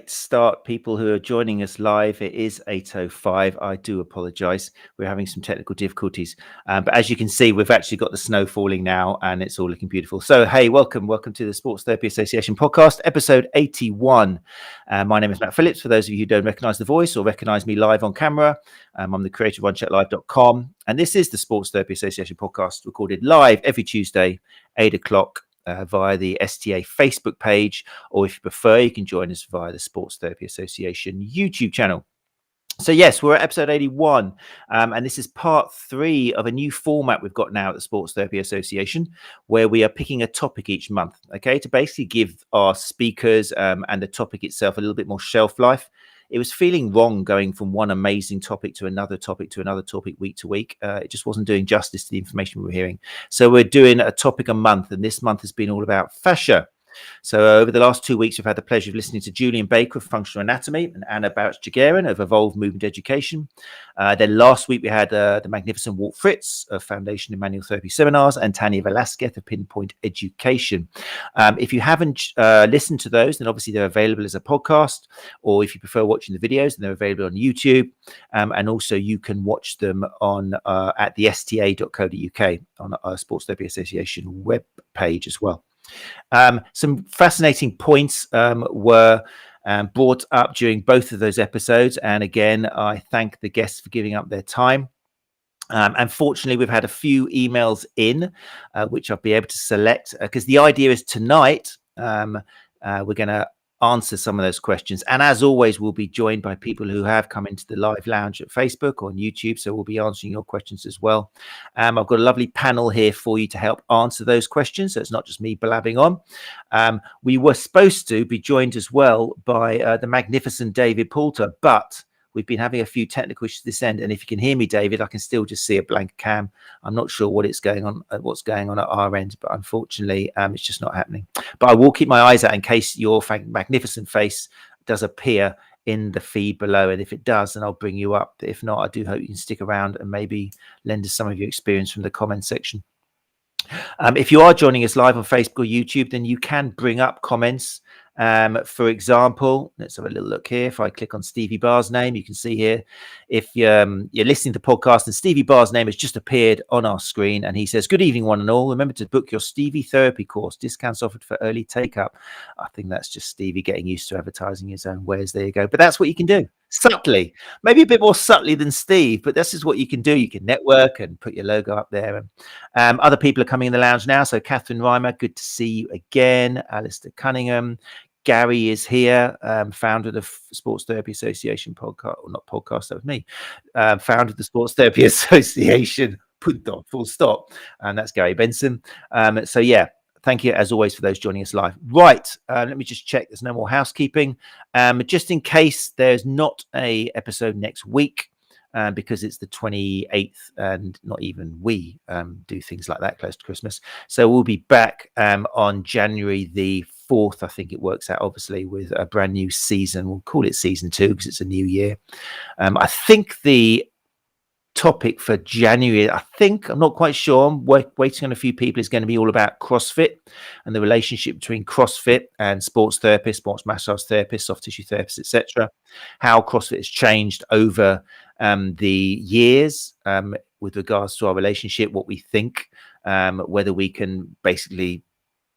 Start, people who are joining us live. It is 8:05. I do apologize, we're having some technical difficulties, but as you can see, we've actually got the snow falling now and it's all looking beautiful. So hey, welcome to the Sports Therapy Association podcast, episode 81. My name is Matt Phillips. For those of you who don't recognize the voice or recognize me live on camera, I'm the creator of OneChatLive.com, and this is the Sports Therapy Association podcast, recorded live every Tuesday 8 o'clock via the STA Facebook page, or if you prefer, you can join us via the Sports Therapy Association YouTube channel. So yes, we're at episode 81, and this is part 3 of a new format we've got now at the Sports Therapy Association, where we are picking a topic each month, okay, to basically give our speakers and the topic itself a little bit more shelf life. It was feeling wrong going from one amazing topic to another topic week to week. It just wasn't doing justice to the information we were hearing. So we're doing a topic a month, and this month has been all about fascia. So over the last 2 weeks, we've had the pleasure of listening to Julian Baker of Functional Anatomy and Anna Barrett-Jagarin of Evolved Movement Education. Then last week, we had the magnificent Walt Fritz of Foundation in Manual Therapy Seminars and Tanya Velasquez of Pinpoint Education. If you haven't listened to those, then obviously they're available as a podcast, or if you prefer watching the videos, then they're available on YouTube. And also you can watch them on at the sta.co.uk on our Sports Therapy Association web page as well. Some fascinating points were brought up during both of those episodes, and again, I thank the guests for giving up their time. Unfortunately, we've had a few emails in which I'll be able to select, because the idea is tonight we're going to answer some of those questions, and as always, we'll be joined by people who have come into the live lounge at Facebook or on YouTube, so we'll be answering your questions as well. I've got a lovely panel here for you to help answer those questions, so it's not just me blabbing on. We were supposed to be joined as well by the magnificent David Poulter, but we've been having a few technical issues this end, and if you can hear me, David, I can still just see a blank cam. I'm not sure what's going on at our end, but unfortunately, it's just not happening. But I will keep my eyes out in case your magnificent face does appear in the feed below, and if it does, then I'll bring you up. If not, I do hope you can stick around and maybe lend us some of your experience from the comment section. If you are joining us live on Facebook or YouTube, then you can bring up comments. For example, let's have a little look here. If I click on Stevie Barr's name, you can see here, if you're listening to the podcast, and Stevie Barr's name has just appeared on our screen, and he says, "Good evening, one and all. Remember to book your Stevie therapy course. Discounts offered for early take-up." I think that's just Stevie getting used to advertising his own wares. There you go. But that's what you can do. Subtly, maybe a bit more subtly than Steve, but this is what you can do. You can network and put your logo up there. Other people are coming in the lounge now. So Catherine Reimer, good to see you again. Alistair Cunningham. Gary is here, founder of the Sports Therapy Association podcast, or not podcast, that was me, founder of the Sports Therapy Association, full stop, and that's Gary Benson. So yeah, thank you as always for those joining us live. Right, let me just check there's no more housekeeping. Just in case there's not a episode next week, because it's the 28th, and not even we do things like that close to Christmas. So we'll be back on January the 4th, I think it works out, obviously, with a brand new season. We'll call it season 2 because it's a new year. I think the topic for January, I'm not quite sure, I'm waiting on a few people, is going to be all about CrossFit and the relationship between CrossFit and sports therapists, sports massage therapists, soft tissue therapists, etc. How CrossFit has changed over the years with regards to our relationship, what we think, whether we can basically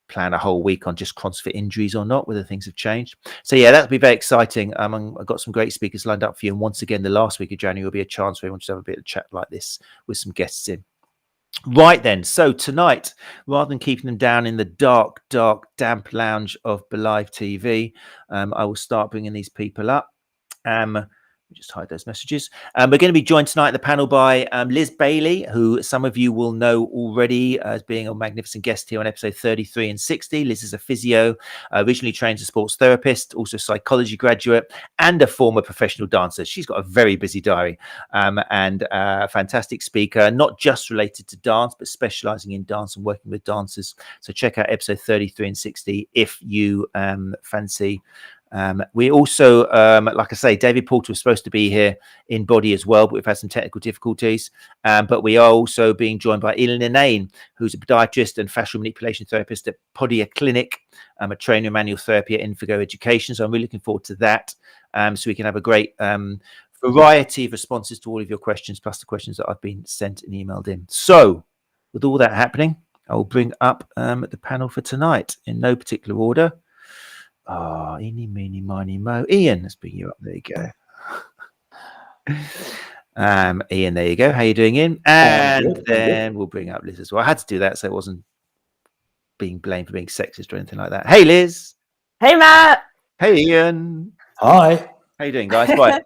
plan a whole week on just CrossFit injuries or not, whether things have changed. So yeah, that'll be very exciting. I've got some great speakers lined up for you, and once again, the last week of January will be a chance for everyone to have a bit of chat like this with some guests in. Right then, so tonight, rather than keeping them down in the dark, damp lounge of Belive TV, I will start bringing these people up. Just hide those messages. We're going to be joined tonight at the panel by Liz Bayley, who some of you will know already as being a magnificent guest here on episode 33 and 60. Liz is a physio, originally trained as a sports therapist, also psychology graduate, and a former professional dancer. She's got a very busy diary, and a fantastic speaker, not just related to dance, but specializing in dance and working with dancers. So check out episode 33 and 60 if you fancy We also, like I say, David Poulter was supposed to be here in body as well, but we've had some technical difficulties. But we are also being joined by Linane, who's a podiatrist and fascial manipulation therapist at Podia-clinic, a trainer in manual therapy at Infigo Education. So I'm really looking forward to that. So we can have a great variety of responses to all of your questions, plus the questions that I've been sent and emailed in. So with all that happening, I will bring up the panel for tonight in no particular order. Oh, eeny, meeny, miny, mo. Ian, let's bring you up. There you go. Ian, there you go. How you doing, Ian? And then we'll bring up Liz as well. I had to do that so it wasn't being blamed for being sexist or anything like that. Hey, Liz. Hey, Matt. Hey, Ian. Hi. How you doing, guys? Right.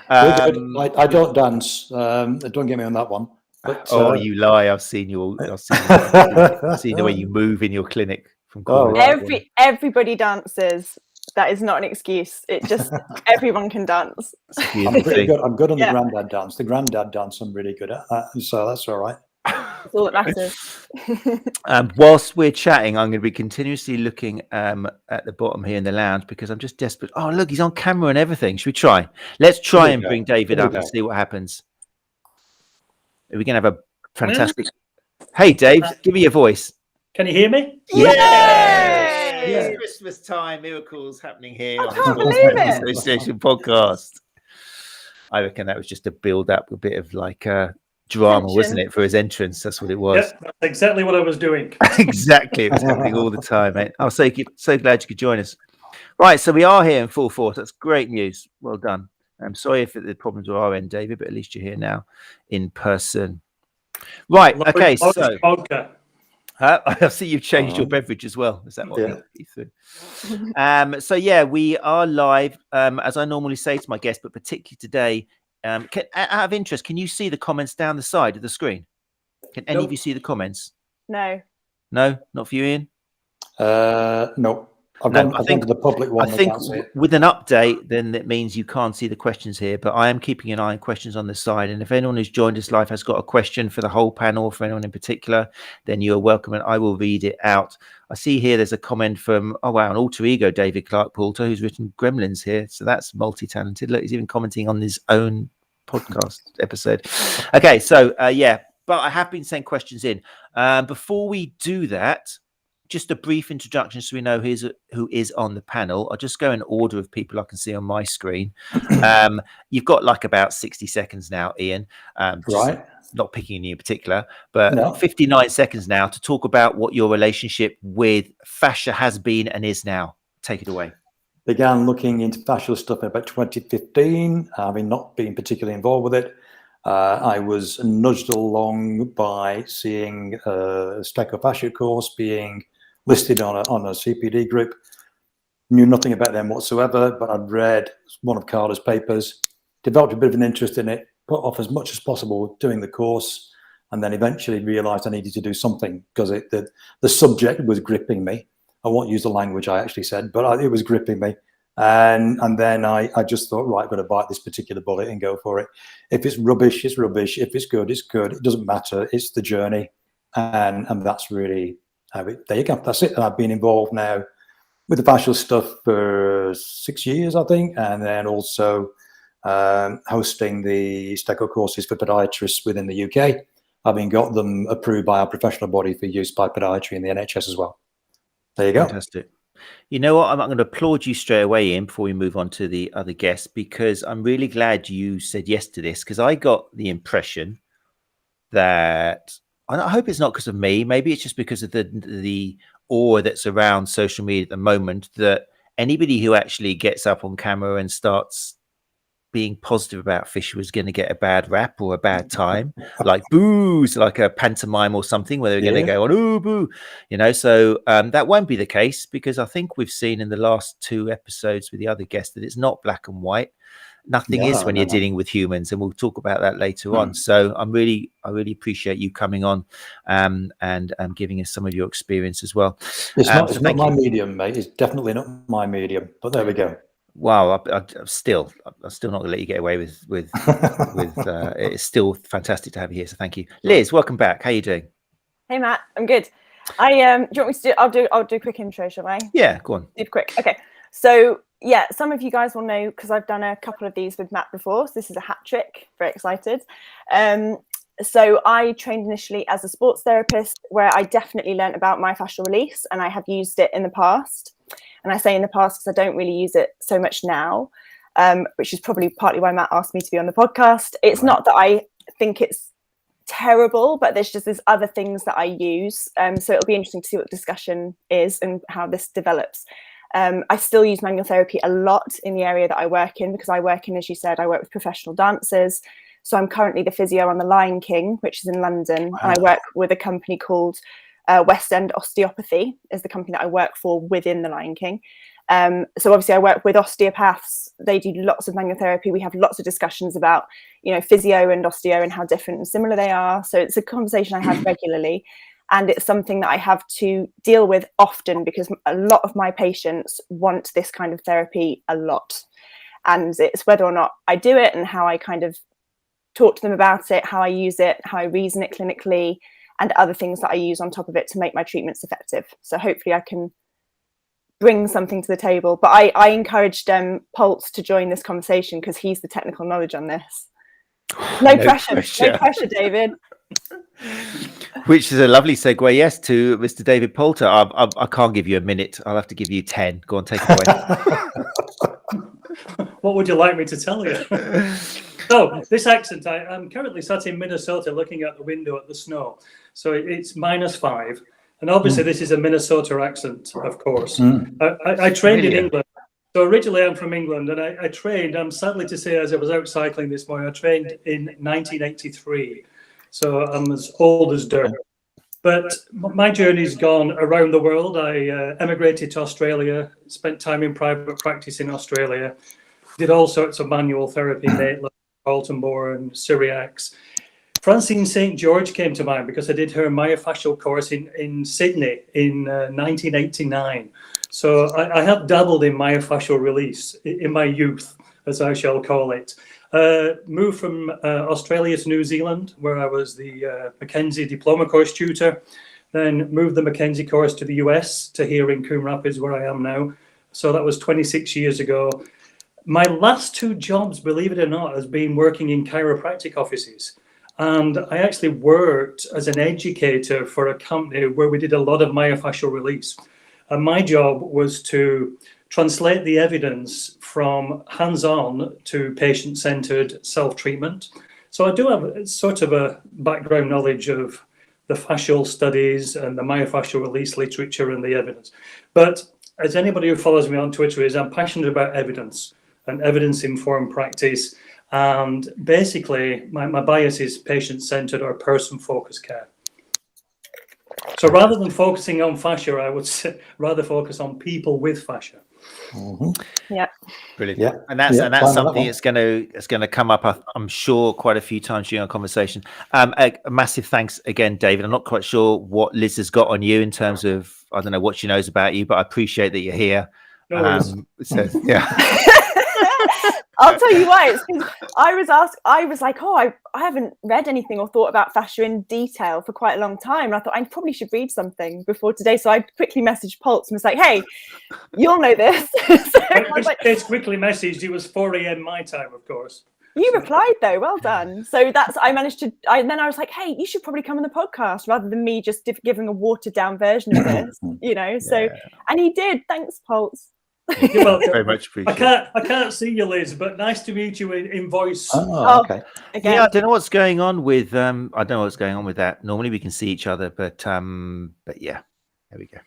I don't dance. Don't get me on that one. But, oh, you lie! I've seen you. I've seen the way you move in your clinic. From everybody dances. That is not an excuse. It just everyone can dance. I'm pretty good. I'm good on the granddad dance. The granddad dance, I'm really good at that, so that's all right. That's all that matters. Whilst we're chatting, I'm going to be continuously looking at the bottom here in the lounge because I'm just desperate. Oh, look, he's on camera and everything. Should we try? Let's try and bring David up and see what happens. Are we going to have a fantastic... Hey, Dave, give me your voice. Can you hear me? Yay! It's Christmas time. Miracles happening here on the Association podcast. I reckon that was just to build up a bit of like drama, wasn't it, for his entrance? That's what it was. Yep, that's exactly what I was doing. Exactly. It was happening all the time, mate. I'm so glad you could join us. Right, so we are here in full force. That's great news. Well done. I'm sorry if the problems were our end, David, but at least you're here now in person. Right, okay, so... I see you've changed your beverage as well. Is that what you through? So yeah, we are live, as I normally say to my guests, but particularly today. Out of interest, can you see the comments down the side of the screen? Can any of you see the comments? No. No, not for you, Ian. No. I think the public one. I think with an update, then that means you can't see the questions here. But I am keeping an eye on questions on the side. And if anyone who's joined us live has got a question for the whole panel, for anyone in particular, then you are welcome, and I will read it out. I see here there's a comment from an alter ego, David Clark Poulter, who's written Gremlins here. So that's multi-talented. Look, he's even commenting on his own podcast episode. Okay, so but I have been sending questions in. Before we do that, just a brief introduction so we know who is on the panel. I'll just go in order of people I can see on my screen. You've got like about 60 seconds now, Ian. Right. Not picking any in particular, but 59 seconds now to talk about what your relationship with fascia has been and is now. Take it away. Began looking into fascial stuff in about 2015, having not been particularly involved with it. I was nudged along by seeing a Fascia course being listed on a CPD group. Knew nothing about them whatsoever, but I'd read one of Carla's papers, developed a bit of an interest in it, put off as much as possible doing the course, and then eventually realized I needed to do something because the subject was gripping me. I won't use the language I actually said, but it was gripping me. And then I just thought, right, I'm going to bite this particular bullet and go for it. If it's rubbish, it's rubbish. If it's good, it's good. It doesn't matter. It's the journey. And that's really how there you go. That's it. And I've been involved now with the fascial stuff for 6 years, I think. And then also hosting the Steco courses for podiatrists within the UK. Having got them approved by our professional body for use by podiatry in the NHS as well. There you go. Fantastic. You know what? I'm going to applaud you straight away, Ian, before we move on to the other guests, because I'm really glad you said yes to this, because I got the impression that, and I hope it's not because of me, maybe it's just because of the awe that's around social media at the moment, that anybody who actually gets up on camera and starts being positive about Fisher was going to get a bad rap or a bad time, like boos, like a pantomime or something where they're going to go on, ooh, boo, so that won't be the case, because I think we've seen in the last 2 episodes with the other guests that it's not black and white. Nothing is when you're dealing with humans, and we'll talk about that later on. So I really appreciate you coming on and giving us some of your experience as well. It's not my medium, mate. It's definitely not my medium, but there we go. Wow, I'm still not going to let you get away with it's still fantastic to have you here. So thank you, Liz. Welcome back. How are you doing? Hey, Matt. I'm good. Do you want me to do? I'll do a quick intro, shall I? Yeah, go on. Super quick. Okay. So yeah, some of you guys will know because I've done a couple of these with Matt before. So this is a hat trick. Very excited. So I trained initially as a sports therapist, where I definitely learnt about myofascial release, and I have used it in the past. And I say in the past because I don't really use it so much now, which is probably partly why Matt asked me to be on the podcast. It's not that I think it's terrible, but there's other things that I use. So it'll be interesting to see what the discussion is and how this develops. I still use manual therapy a lot in the area that I work in, because I work in, as you said, I work with professional dancers. So I'm currently the physio on the Lion King, which is in London. Wow. And I work with a company called West End Osteopathy, is the company that I work for within the Lion King. So obviously I work with osteopaths. They do lots of manual therapy. We have lots of discussions about, physio and osteo and how different and similar they are. So it's a conversation I have regularly. And it's something that I have to deal with often, because a lot of my patients want this kind of therapy a lot. And it's whether or not I do it and how I kind of talk to them about it, how I use it, how I reason it clinically, and other things that I use on top of it to make my treatments effective. So hopefully I can bring something to the table. But I encouraged Poulter to join this conversation because he's the technical knowledge on this. No pressure, David. Which is a lovely segue, yes, to Mr. David Poulter. I can't give you a minute. I'll have to give you 10. Go on, take it away. What would you like me to tell you? So this accent, I'm currently sat in Minnesota looking out the window at the snow. So it's -5. And obviously this is a Minnesota accent, of course. I trained in England. So originally I'm from England, and I trained, I'm sadly to say, as I was out cycling this morning, I trained in 1983. So I'm as old as dirt. But my journey's gone around the world. I emigrated to Australia, spent time in private practice in Australia, did all sorts of manual therapy, Maitland, Baltimore and Syriacs. Francine St. George came to mind because I did her myofascial course in Sydney in 1989. So I have dabbled in myofascial release in my youth, as I shall call it. Moved from Australia to New Zealand, where I was the McKenzie Diploma course tutor. Then moved the McKenzie course to the US, to here in Coombe Rapids, where I am now. So that was 26 years ago. My last 2 jobs, believe it or not, has been working in chiropractic offices. And I actually worked as an educator for a company where we did a lot of myofascial release. And my job was to translate the evidence from hands-on to patient-centered self-treatment. So I do have sort of a background knowledge of the fascial studies and the myofascial release literature and the evidence. But as anybody who follows me on Twitter is, I'm passionate about evidence and evidence-informed practice. And basically, my bias is patient-centered or person-focused care. So rather than focusing on fascia, I would rather focus on people with fascia. Yeah, brilliant. Yeah, and that's something that's going to come up, I'm sure, quite a few times during our conversation. A massive thanks again, David. I'm not quite sure what Liz has got on you in terms of, I don't know what she knows about you, but I appreciate that you're here. So yeah. I'll tell you why. It's because I was like, oh, I haven't read anything or thought about fascia in detail for quite a long time. And I thought I probably should read something before today. So I quickly messaged Poulter and was like, hey, you'll know this. It's quickly messaged. It was 4 a.m. my time, of course. You replied though, well done. So I managed to, and then I was like, hey, you should probably come on the podcast rather than me just giving a watered down version of this, So, and he did. Thanks, Poulter. Well, very much appreciated. I can't see you, Liz, but nice to meet you in voice. Oh, okay. Again. Yeah, I don't know what's going on with that. Normally we can see each other, but yeah, there we go.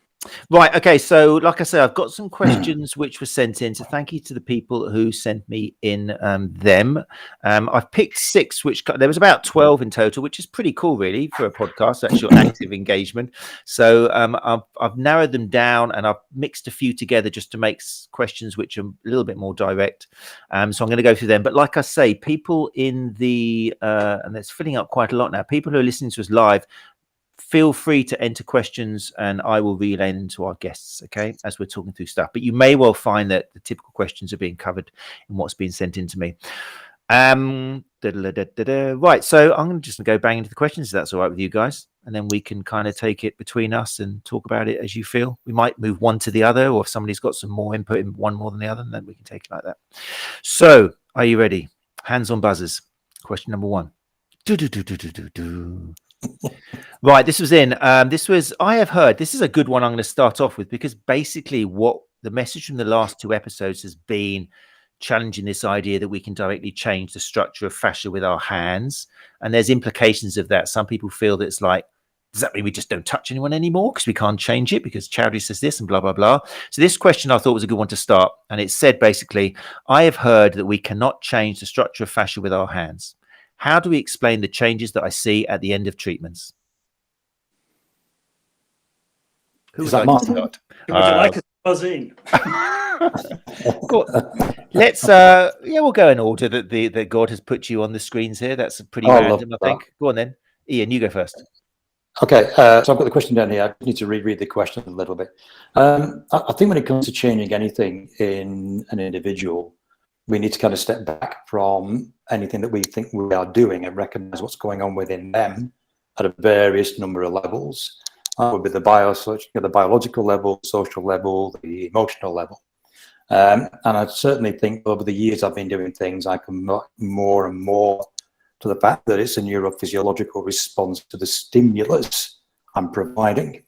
Right, okay, so like I said, I've got some questions which were sent in, so thank you to the people who sent me in them. I've picked 6, there was about 12 in total, which is pretty cool really for a podcast. That's your active engagement. So I've narrowed them down and I've mixed a few together just to make questions which are a little bit more direct. So I'm going to go through them, but like I say, people in the and it's filling up quite a lot now, people who are listening to us live, feel free to enter questions and I will relay them to our guests, okay, as we're talking through stuff. But you may well find that the typical questions are being covered in what's been sent in to me. Right, so I'm just going to go bang into the questions, if that's all right with you guys. and then we can kind of take it between us and talk about it as you feel. We might move one to the other, or if somebody's got some more input in one more than the other, then we can take it like that. So are you ready? Hands on buzzers. Question number one. Right, this was I have heard, this is a good one I'm going to start off with, because basically what the message from the last 2 episodes has been challenging this idea that we can directly change the structure of fascia with our hands. And there's implications of that. Some people feel that it's like, does that mean we just don't touch anyone anymore because we can't change it because charity says this and blah, blah, blah. So this question I thought was a good one to start. And it said basically, I have heard that we cannot change the structure of fascia with our hands. How do we explain the changes that I see at the end of treatments? Who would like to start? Would you like a buzzing? Let's we'll go in order that God has put you on the screens here. That's pretty random, I think. Go on then. Ian, you go first. Okay, so I've got the question down here. I need to reread the question a little bit. I think when it comes to changing anything in an individual, we need to kind of step back from anything that we think we are doing and recognize what's going on within them at a various number of levels. Would be the biological level, social level, the emotional level. And I certainly think over the years I've been doing things, I come more and more to the fact that it's a neurophysiological response to the stimulus I'm providing.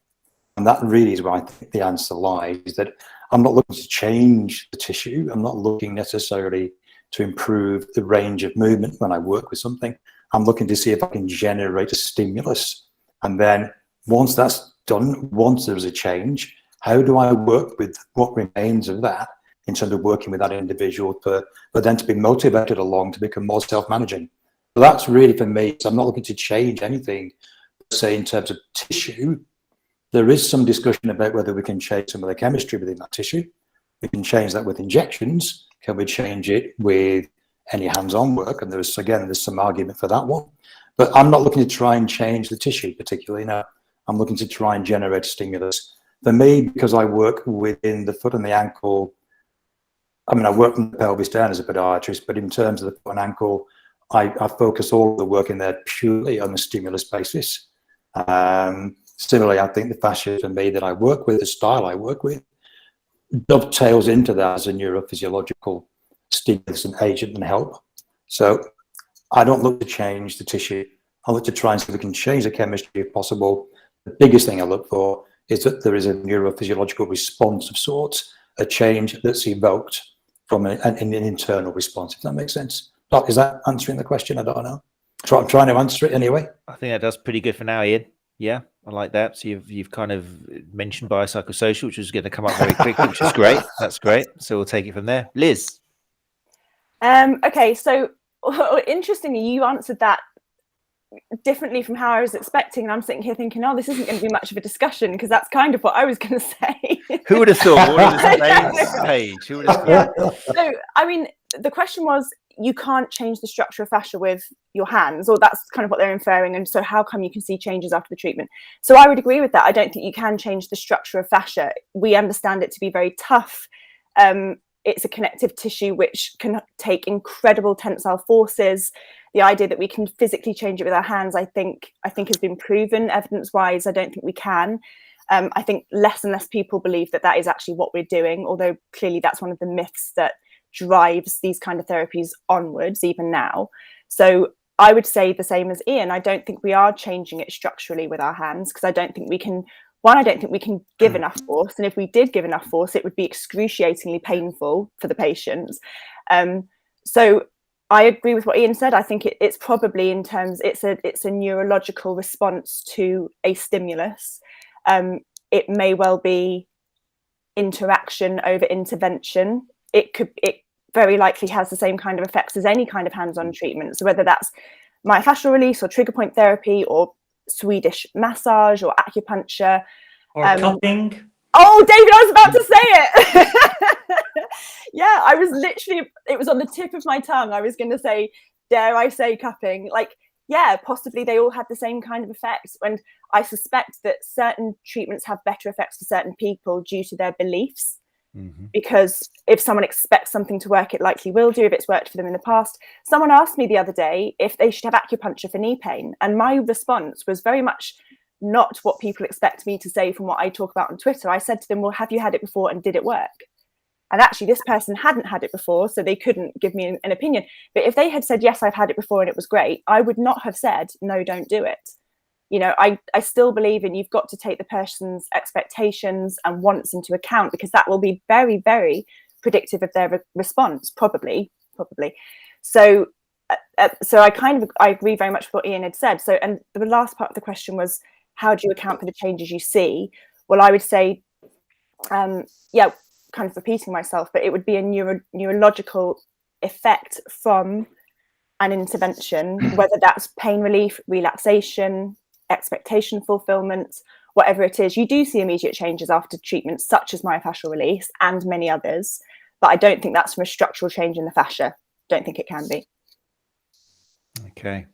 And that really is where I think the answer lies, is that I'm not looking to change the tissue. I'm not looking necessarily to improve the range of movement when I work with something. I'm looking to see if I can generate a stimulus. And then once that's done, once there's a change, how do I work with what remains of that in terms of working with that individual for them to be motivated along to become more self-managing? So that's really for me. So I'm not looking to change anything, say, in terms of tissue. There is some discussion about whether we can change some of the chemistry within that tissue. We can change that with injections. Can we change it with any hands-on work? And there's some argument for that one. But I'm not looking to try and change the tissue particularly. No, I'm looking to try and generate a stimulus. For me, because I work within the foot and the ankle, I mean, I work from the pelvis down as a podiatrist, but in terms of the foot and ankle, I focus all of the work in there purely on a stimulus basis. Similarly, I think the fascia for me that I work with, the style I work with, dovetails into that as a neurophysiological stimulus and agent and help. So I don't look to change the tissue. I look to try and see if we can change the chemistry if possible. The biggest thing I look for is that there is a neurophysiological response of sorts, a change that's evoked from an internal response, if that makes sense. Is that answering the question? I don't know. I'm trying to answer it anyway. I think that does pretty good for now, Ian. Yeah, I like that. So you've kind of mentioned biopsychosocial, which is going to come up very quickly, which is great. That's great. So we'll take it from there. Liz. Okay, so interestingly, you answered that differently from how I was expecting, and I'm sitting here thinking, oh, this isn't going to be much of a discussion, because that's kind of what I was going to say. Who would have thought? All of the same stage. Who would have thought? Yeah. So, I mean, the question was, you can't change the structure of fascia with your hands, or that's kind of what they're inferring. And so how come you can see changes after the treatment? So I would agree with that. I don't think you can change the structure of fascia. We understand it to be very tough. It's a connective tissue which can take incredible tensile forces. The idea that we can physically change it with our hands, I think has been proven evidence-wise. I don't think we can. I think less and less people believe that that is actually what we're doing, although clearly that's one of the myths that drives these kind of therapies onwards even now. So I would say the same as Ian. I don't think we are changing it structurally with our hands, because I don't think we can. One, I don't think we can give enough force, and if we did give enough force, it would be excruciatingly painful for the patients. So I agree with what Ian said. I think it's probably in terms, it's a neurological response to a stimulus. It may well be interaction over intervention. It very likely has the same kind of effects as any kind of hands-on treatment. So whether that's myofascial release or trigger point therapy or Swedish massage or acupuncture. Or cupping. Oh, David, I was about to say it. Yeah, I was literally, it was on the tip of my tongue. I was going to say, dare I say cupping? Like, yeah, possibly they all had the same kind of effects. And I suspect that certain treatments have better effects for certain people due to their beliefs. Mm-hmm. Because if someone expects something to work, it likely will do if it's worked for them in the past. Someone asked me the other day if they should have acupuncture for knee pain. And my response was very much not what people expect me to say from what I talk about on Twitter. I said to them, well, have you had it before and did it work? And actually this person hadn't had it before, so they couldn't give me an opinion. But if they had said, yes, I've had it before and it was great, I would not have said, no, don't do it. You know, I still believe in, you've got to take the person's expectations and wants into account, because that will be very, very predictive of their response, probably. So I agree very much with what Ian had said. So, and the last part of the question was, how do you account for the changes you see? Well, I would say, yeah, kind of repeating myself, but it would be a neurological effect from an intervention, whether that's pain relief, relaxation, expectation fulfillment, whatever it is. You do see immediate changes after treatment, such as myofascial release and many others, but I don't think that's from a structural change in the fascia. Don't think it can be. Okay.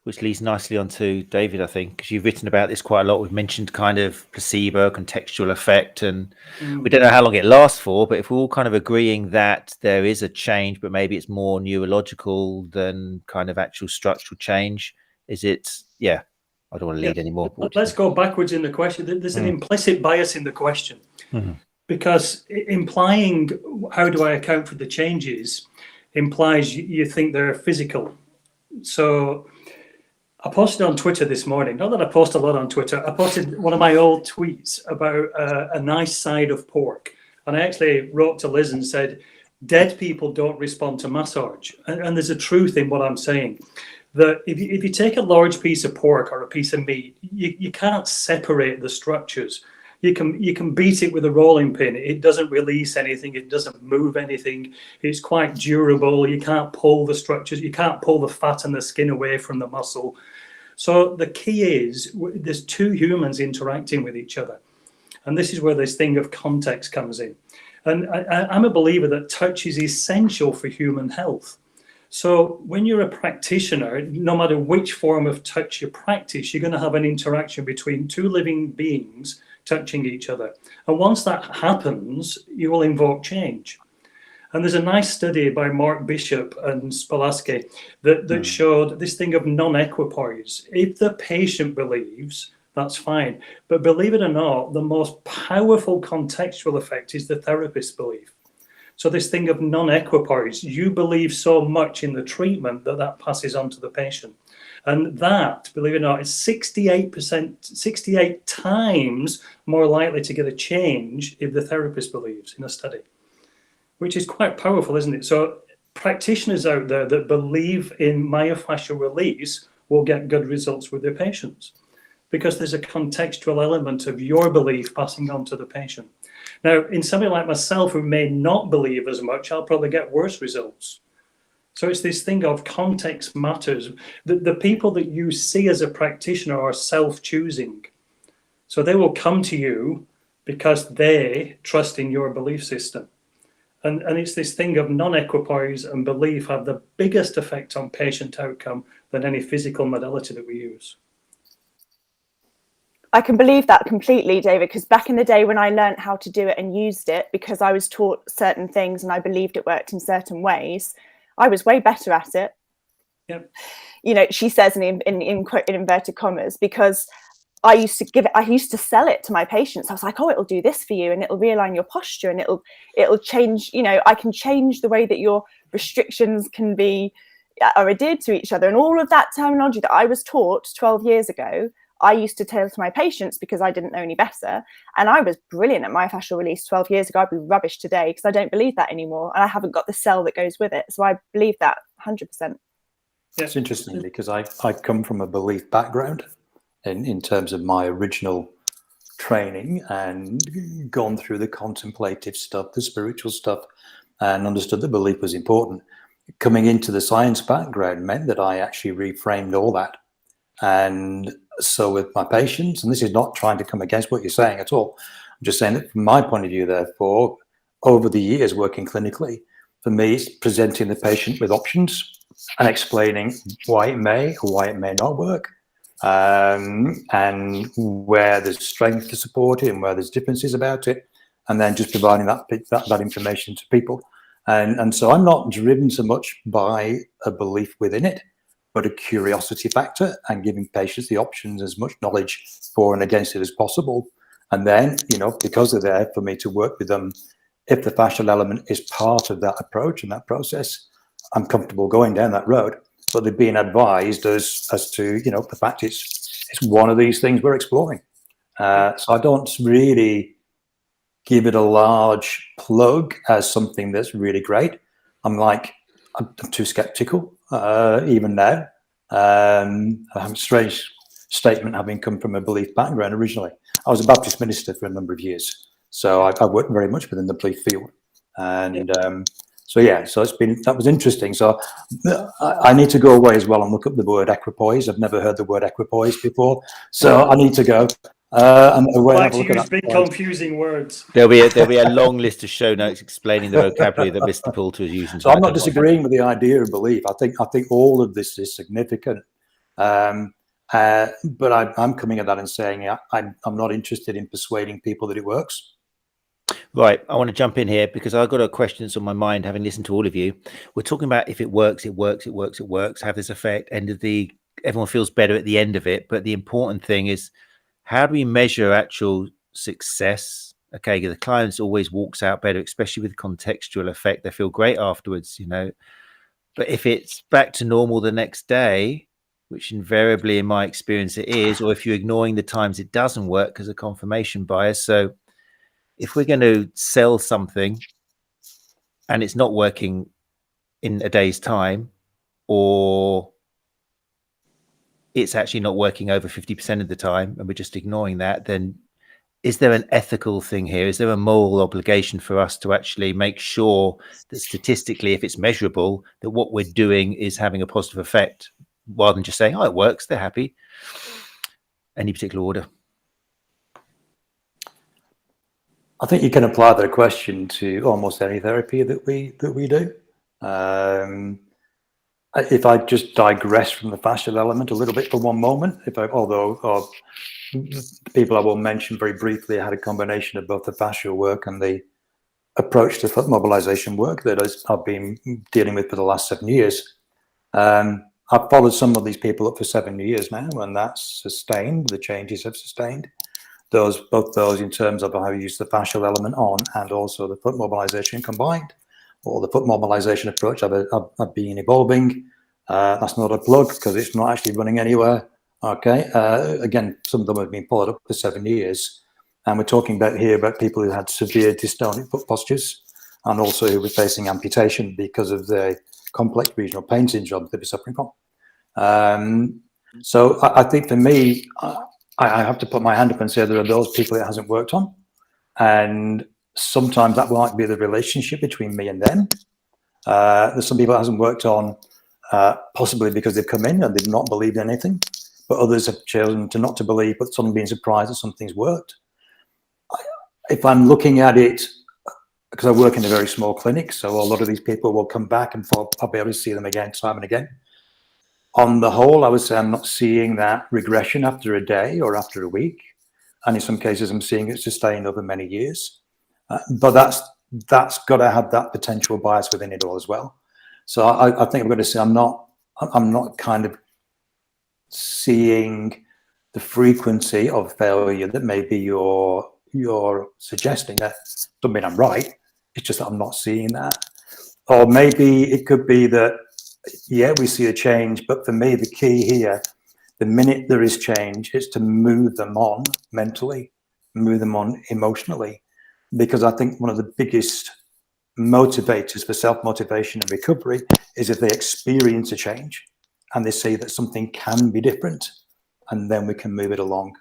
Which leads nicely on to David, I think, because you've written about this quite a lot. We've mentioned kind of placebo, contextual effect, and we don't know how long it lasts for, but if we're all kind of agreeing that there is a change, but maybe it's more neurological than kind of actual structural change, is it? Yeah, I don't want to lead anymore. Let's go backwards in the question. There's an implicit bias in the question, because implying how do I account for the changes implies you think they're physical. So I posted on Twitter this morning, not that I post a lot on Twitter, I posted one of my old tweets about a nice side of pork. And I actually wrote to Liz and said, dead people don't respond to massage. And there's a truth in what I'm saying. That if you take a large piece of pork or a piece of meat, you can't separate the structures. You can beat it with a rolling pin. It doesn't release anything. It doesn't move anything. It's quite durable. You can't pull the structures. You can't pull the fat and the skin away from the muscle. So the key is there's two humans interacting with each other. And this is where this thing of context comes in. And I'm a believer that touch is essential for human health. So when you're a practitioner, no matter which form of touch you practice, you're going to have an interaction between two living beings touching each other. And once that happens, you will invoke change. And there's a nice study by Mark Bishop and Spolaski that showed this thing of non-equipoise. If the patient believes, that's fine. But believe it or not, the most powerful contextual effect is the therapist's belief. So this thing of non-equipoise, you believe so much in the treatment that passes on to the patient. And that, believe it or not, is 68 times more likely to get a change if the therapist believes in a study, which is quite powerful, isn't it? So practitioners out there that believe in myofascial release will get good results with their patients, because there's a contextual element of your belief passing on to the patient. Now, in somebody like myself who may not believe as much, I'll probably get worse results. So it's this thing of context matters. The people that you see as a practitioner are self-choosing. So they will come to you because they trust in your belief system. And it's this thing of non-equipoise and belief have the biggest effect on patient outcome than any physical modality that we use. I can believe that completely, David, because back in the day when I learned how to do it and used it, because I was taught certain things and I believed it worked in certain ways, I was way better at it. Yep. You know, she says in inverted commas, because I used to sell it to my patients. I was like, oh, it'll do this for you and it'll realign your posture and it'll change, you know, I can change the way that your restrictions are adhered to each other. And all of that terminology that I was taught 12 years ago, I used to tell to my patients because I didn't know any better. And I was brilliant at myofascial release 12 years ago. I'd be rubbish today because I don't believe that anymore. And I haven't got the cell that goes with it. So I believe that 100%. It's interesting because I come from a belief background in terms of my original training, and gone through the contemplative stuff, the spiritual stuff, and understood that belief was important. Coming into the science background meant that I actually reframed all that. And so with my patients, and this is not trying to come against what you're saying at all, I'm just saying that from my point of view, therefore, over the years working clinically, for me, it's presenting the patient with options and explaining why it may or why it may not work, and where there's strength to support it and where there's differences about it, and then just providing that information to people. And so I'm not driven so much by a belief within it, but a curiosity factor and giving patients the options, as much knowledge for and against it as possible. And then, you know, because they're there for me to work with them, if the fascial element is part of that approach and that process, I'm comfortable going down that road. But they're being advised as to, you know, the fact it's one of these things we're exploring. So I don't really give it a large plug as something that's really great. I'm too skeptical even now. I have a strange statement, having come from a belief background originally. I was a Baptist minister for a number of years, so I worked very much within the belief field. And so that was interesting. So I need to go away as well and look up the word equipoise. I've never heard the word equipoise before, so I need to go. And like to use big confusing words. There'll be a long list of show notes explaining the vocabulary that Mr. Poulter is using. So I'm not disagreeing with the idea of belief. I think all of this is significant. But I'm coming at that and saying I'm not interested in persuading people that it works. Right, I want to jump in here because I've got a question that's on my mind, having listened to all of you. We're talking about if it works, it works, it works, it works, have this effect, everyone feels better at the end of it. But the important thing is, how do we measure actual success? Okay, the client always walks out better, especially with contextual effect. They feel great afterwards, you know. But if it's back to normal the next day, which invariably in my experience it is, or if you're ignoring the times it doesn't work because of confirmation bias. So if we're going to sell something and it's not working in a day's time, or it's actually not working over 50% of the time and we're just ignoring that, then is there an ethical thing here? Is there a moral obligation for us to actually make sure that statistically, if it's measurable, that what we're doing is having a positive effect, rather than just saying, oh, it works, they're happy? Any particular order? I think you can apply that question to almost any therapy that we do. If I just digress from the fascial element a little bit for one moment, although the people I will mention very briefly had a combination of both the fascial work and the approach to foot mobilization work that I've been dealing with for the last 7 years. I've followed some of these people up for 7 years now, and that's sustained. The changes have sustained. Both those in terms of how you use the fascial element on and also the foot mobilization combined, or the foot mobilization approach I've been evolving. That's not a plug because it's not actually running anywhere. Okay. Again, some of them have been followed up for 7 years. And we're talking about people who had severe dystonic foot postures and also who were facing amputation because of the complex regional pain syndrome they were suffering from. So I think for me, I have to put my hand up and say there are those people it hasn't worked on. And sometimes that might be the relationship between me and them. There's some people it hasn't worked on, possibly because they've come in and they've not believed anything, but others have chosen to not to believe, but some being surprised that something's worked. If I'm looking at it, because I work in a very small clinic, so a lot of these people will come back and I'll be able to see them again, time and again. On the whole, I would say I'm not seeing that regression after a day or after a week. And in some cases, I'm seeing it sustained over many years. But that's got to have that potential bias within it all as well. So I think I'm going to say I'm not kind of seeing the frequency of failure that maybe you're suggesting. That doesn't mean I'm right. It's just that I'm not seeing that. Or maybe it could be that, yeah, we see a change, but for me, the key here, the minute there is change, is to move them on mentally, move them on emotionally, because I think one of the biggest motivators for self-motivation and recovery is if they experience a change and they see that something can be different, and then we can move it along.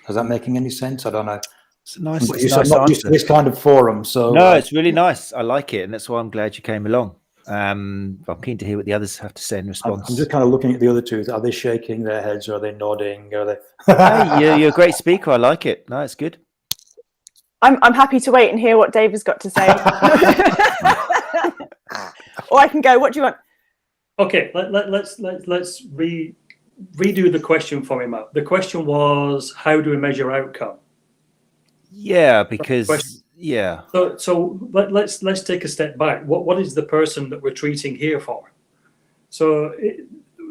Is that making any sense? I don't know. It's a nice, not used to this kind of forum, so no, it's really nice. I like it, and that's why I'm glad you came along. I'm keen to hear what the others have to say in response. I'm just kind of looking at the other two. Are they shaking their heads? Or are they nodding? Are they? Hey, you're a great speaker. I like it. No, it's good. I'm happy to wait and hear what Dave has got to say. Or I can go. What do you want? Okay, let's redo the question for me, Matt. The question was, how do we measure outcome? Yeah, because yeah. So let's take a step back. What is the person that we're treating here for? So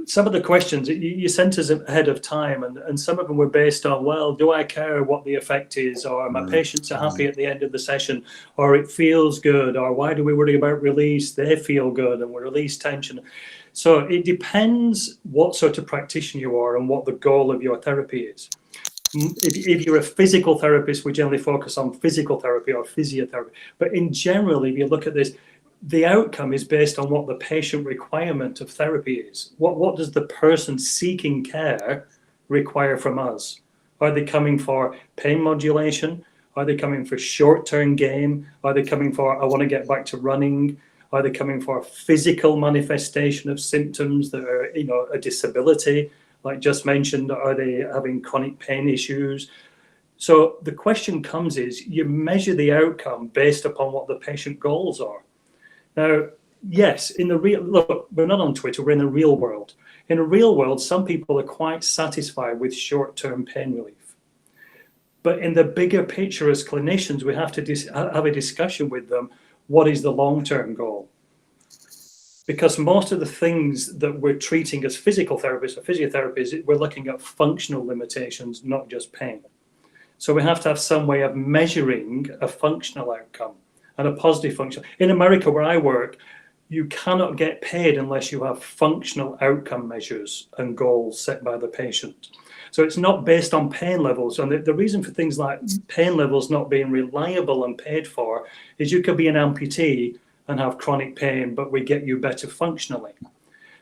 some of the questions you sent us ahead of time, and some of them were based on, well, do I care what the effect is, or my patients are happy at the end of the session, or it feels good, or why do we worry about release? They feel good and we release tension. So it depends what sort of practitioner you are and what the goal of your therapy is. If you're a physical therapist, we generally focus on physical therapy or physiotherapy. But in general, if you look at this, the outcome is based on what the patient requirement of therapy is. What does the person seeking care require from us? Are they coming for pain modulation? Are they coming for short-term gain? Are they coming for, I want to get back to running? Are they coming for a physical manifestation of symptoms that are, a disability, like just mentioned? Are they having chronic pain issues? So the question comes is, you measure the outcome based upon what the patient goals are. Now, yes, in the real, look, we're not on Twitter, we're in the real world. In the real world, some people are quite satisfied with short-term pain relief. But in the bigger picture as clinicians, we have to have a discussion with them. What is the long-term goal? Because most of the things that we're treating as physical therapists or physiotherapists, we're looking at functional limitations, not just pain. So we have to have some way of measuring a functional outcome and a positive function. In America, where I work, you cannot get paid unless you have functional outcome measures and goals set by the patient. So it's not based on pain levels. And the reason for things like pain levels not being reliable and paid for is you could be an amputee and have chronic pain, but we get you better functionally.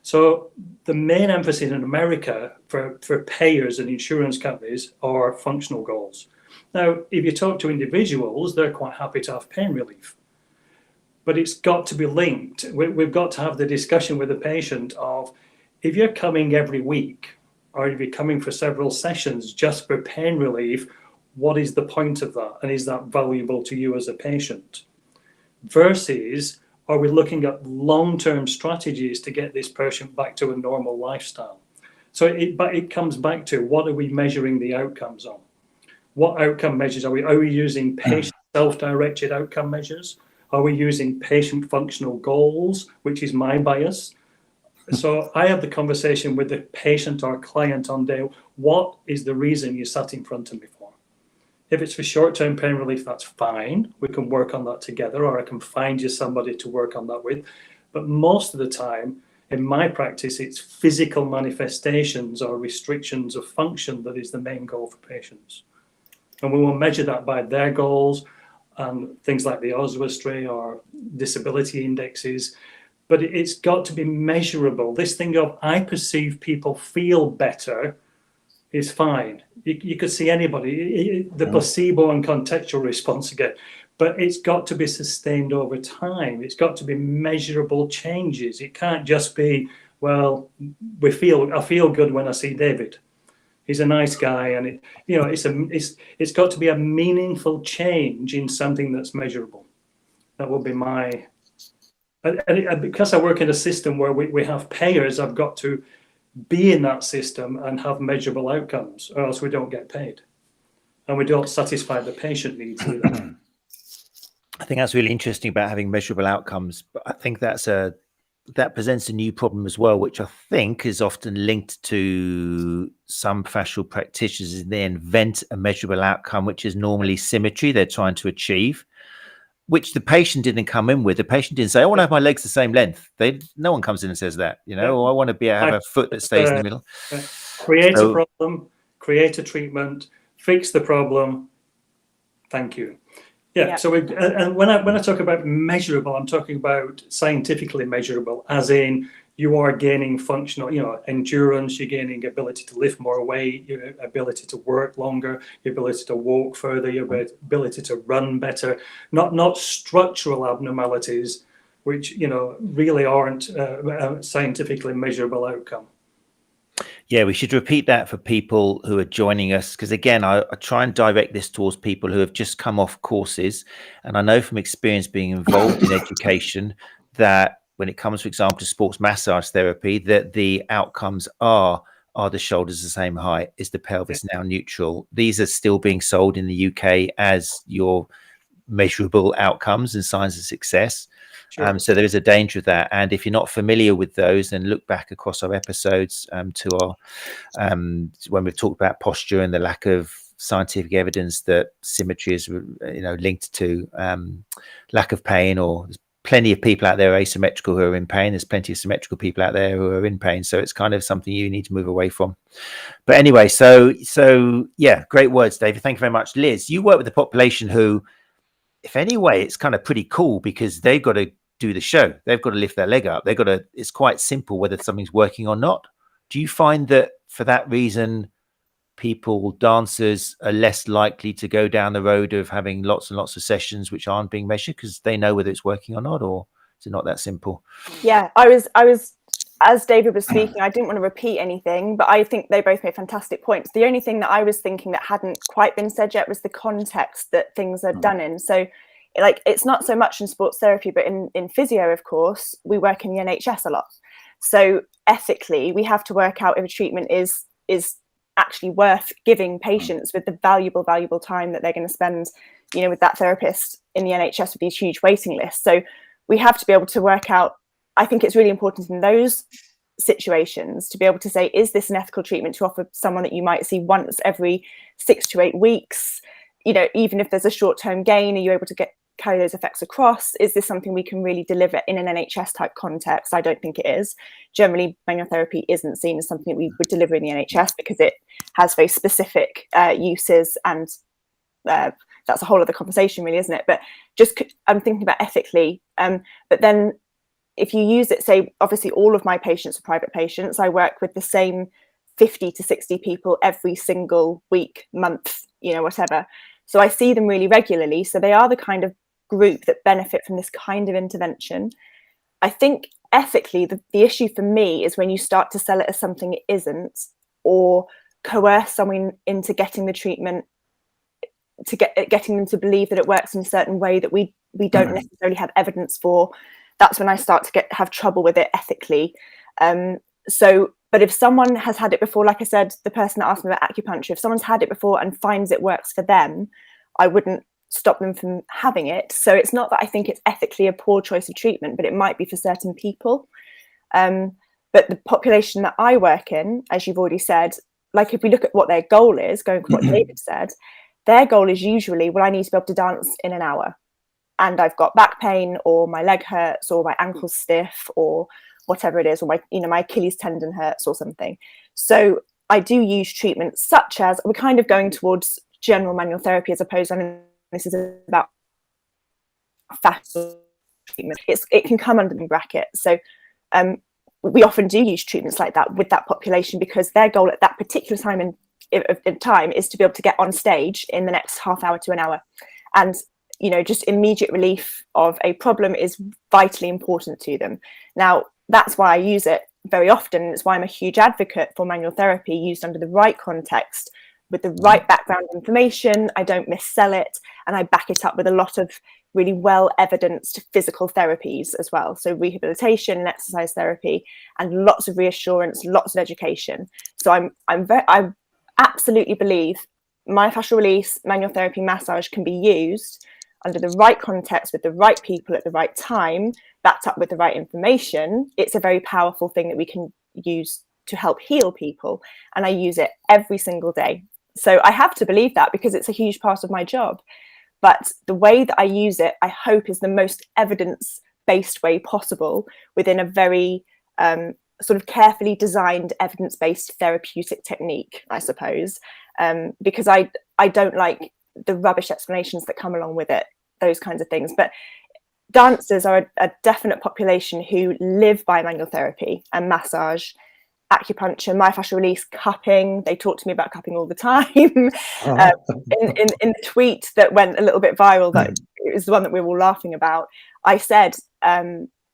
So the main emphasis in America for payers and insurance companies are functional goals. Now, if you talk to individuals, they're quite happy to have pain relief. But it's got to be linked. We've got to have the discussion with the patient of, if you're coming every week, or if you're coming for several sessions just for pain relief, what is the point of that? And is that valuable to you as a patient? Versus, are we looking at long-term strategies to get this person back to a normal lifestyle? So it comes back to, what are we measuring the outcomes on? What outcome measures are we? Are we using patient self-directed outcome measures? Are we using patient functional goals, which is my bias? So I have the conversation with the patient or client on day, what is the reason you sat in front of me for? If it's for short-term pain relief, that's fine. We can work on that together, or I can find you somebody to work on that with. But most of the time, in my practice, it's physical manifestations or restrictions of function that is the main goal for patients. And we will measure that by their goals and things like the Oswestry or disability indexes. But it's got to be measurable. This thing of, I perceive people feel better, is fine. You could see anybody, the placebo and contextual response again, but it's got to be sustained over time. It's got to be measurable changes. It can't just be, well, I feel good when I see David. He's a nice guy, and it's got to be a meaningful change in something that's measurable. That would be my, and because I work in a system where we have payers, I've got to be in that system and have measurable outcomes, or else we don't get paid, and we don't satisfy the patient needs either. I think that's really interesting about having measurable outcomes, but I think that presents a new problem as well, which I think is often linked to some fascial practitioners. They invent a measurable outcome, which is normally symmetry they're trying to achieve, which the patient didn't come in with. The patient didn't say, I want to have my legs the same length. No one comes in and says that, or I want to have a foot that stays in the middle. Create a problem, create a treatment, fix the problem. Thank you. Yeah. So and when I talk about measurable, I'm talking about scientifically measurable, as in you are gaining functional, endurance, you're gaining ability to lift more weight, your ability to work longer, your ability to walk further, your ability to run better, not structural abnormalities, which, really aren't a scientifically measurable outcome. Yeah, we should repeat that for people who are joining us, because again, I try and direct this towards people who have just come off courses. And I know from experience being involved in education that when it comes, for example, to sports massage therapy, that the outcomes are the shoulders the same height? Is the pelvis now neutral? These are still being sold in the UK as your measurable outcomes and signs of success. Sure. So there is a danger of that. And if you're not familiar with those, then look back across our episodes to our when we've talked about posture and the lack of scientific evidence that symmetry is linked to lack of pain, or there's plenty of people out there asymmetrical who are in pain. There's plenty of symmetrical people out there who are in pain. So it's kind of something you need to move away from. But anyway, so yeah, great words, David. Thank you very much. Liz, you work with the population who, if any way, it's kind of pretty cool because they've got to do the show. They've got to lift their leg up. They've got to, it's quite simple whether something's working or not. Do you find that for that reason, dancers are less likely to go down the road of having lots and lots of sessions which aren't being measured because they know whether it's working or not, or is it not that simple? Yeah, I was as David was speaking, I didn't want to repeat anything, but I think they both made fantastic points. The only thing that I was thinking that hadn't quite been said yet was the context that things are done in. So like, it's not so much in sports therapy, but in physio, of course, we work in the NHS a lot. So ethically, we have to work out if a treatment is actually worth giving patients with the valuable time that they're going to spend, with that therapist in the NHS with these huge waiting lists. So we have to be able to work out. I think it's really important in those situations to be able to say, is this an ethical treatment to offer someone that you might see once every 6 to 8 weeks? Even if there's a short-term gain, are you able to carry those effects across? Is this something we can really deliver in an NHS type context? I don't think it is. Generally, manual therapy isn't seen as something that we would deliver in the NHS because it has very specific uses, and that's a whole other conversation, really, isn't it? But I'm thinking about ethically. But then if you use it, say, obviously all of my patients are private patients. I work with the same 50 to 60 people every single week, month, whatever. So I see them really regularly. So they are the kind of group that benefit from this kind of intervention. I think ethically, the issue for me is when you start to sell it as something it isn't, or coerce someone into getting the treatment, getting them to believe that it works in a certain way that we don't necessarily have evidence for. That's when I start to have trouble with it ethically. But if someone has had it before, like I said, the person that asked me about acupuncture, if someone's had it before and finds it works for them, I wouldn't stop them from having it. So it's not that I think it's ethically a poor choice of treatment, but it might be for certain people. But the population that I work in, as you've already said, like if we look at what their goal is, going from what David said, their goal is usually, well, I need to be able to dance in an hour. And I've got back pain, or my leg hurts, or my ankle's stiff, or whatever it is, or my Achilles tendon hurts or something. So I do use treatments such as, we're kind of going towards general manual therapy as opposed to, this is about fascial treatment. It can come under the bracket. So we often do use treatments like that with that population because their goal at that particular time in time is to be able to get on stage in the next half hour to an hour. And just immediate relief of a problem is vitally important to them. Now, that's why I use it very often. It's why I'm a huge advocate for manual therapy used under the right context, with the right background information. I don't missell it, and I back it up with a lot of really well-evidenced physical therapies as well. So rehabilitation and exercise therapy, and lots of reassurance, lots of education. So I absolutely believe myofascial release, manual therapy, massage can be used under the right context with the right people at the right time, backed up with the right information. It's a very powerful thing that we can use to help heal people. And I use it every single day. So I have to believe that because it's a huge part of my job. But the way that I use it, I hope, is the most evidence-based way possible within a very sort of carefully designed evidence-based therapeutic technique, I suppose, because I don't like the rubbish explanations that come along with it, those kinds of things. But dancers are a definite population who live by manual therapy and massage, acupuncture, myofascial release, cupping. They talk to me about cupping all the time. In the tweet that went a little bit viral, that it was the one that we were all laughing about, I said,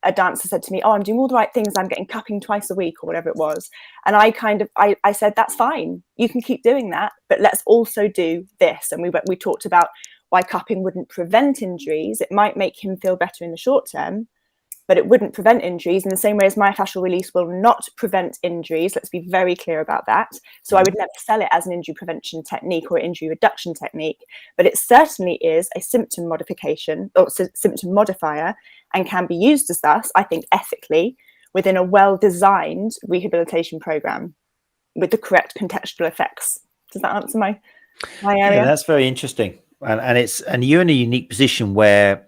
a dancer said to me, oh, I'm doing all the right things, I'm getting cupping twice a week, or whatever it was. And I said, that's fine, you can keep doing that, but let's also do this. And we talked about why cupping wouldn't prevent injuries. It might make him feel better in the short term, but it wouldn't prevent injuries in the same way as myofascial release will not prevent injuries. Let's be very clear about that. So I would never sell it as an injury prevention technique or injury reduction technique, but it certainly is a symptom modification or symptom modifier. and can be used as thus, I think, ethically within a well-designed rehabilitation program with the correct contextual effects. Does that answer my area? Yeah, that's very interesting. And you're in a unique position where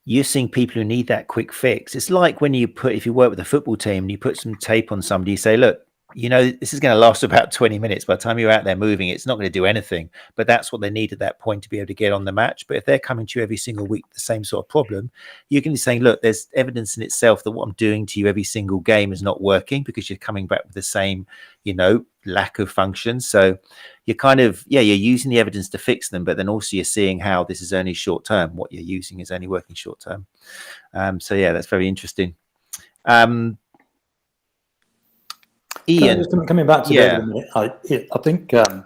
you're seeing people who need that quick fix. It's like when if you work with a football team and you put some tape on somebody, you say, look, this is going to last about 20 minutes. By the time you're out there moving, it's not going to do anything. But that's what they need at that point to be able to get on the match. But if they're coming to you every single week with the same sort of problem, you can be saying, look, there's evidence in itself that what I'm doing to you every single game is not working because you're coming back with the same, lack of function. So you're you're using the evidence to fix them, but then also you're seeing how this is only short term. What you're using is only working short term. So yeah, that's very interesting. Ian, coming back to David a minute, I think when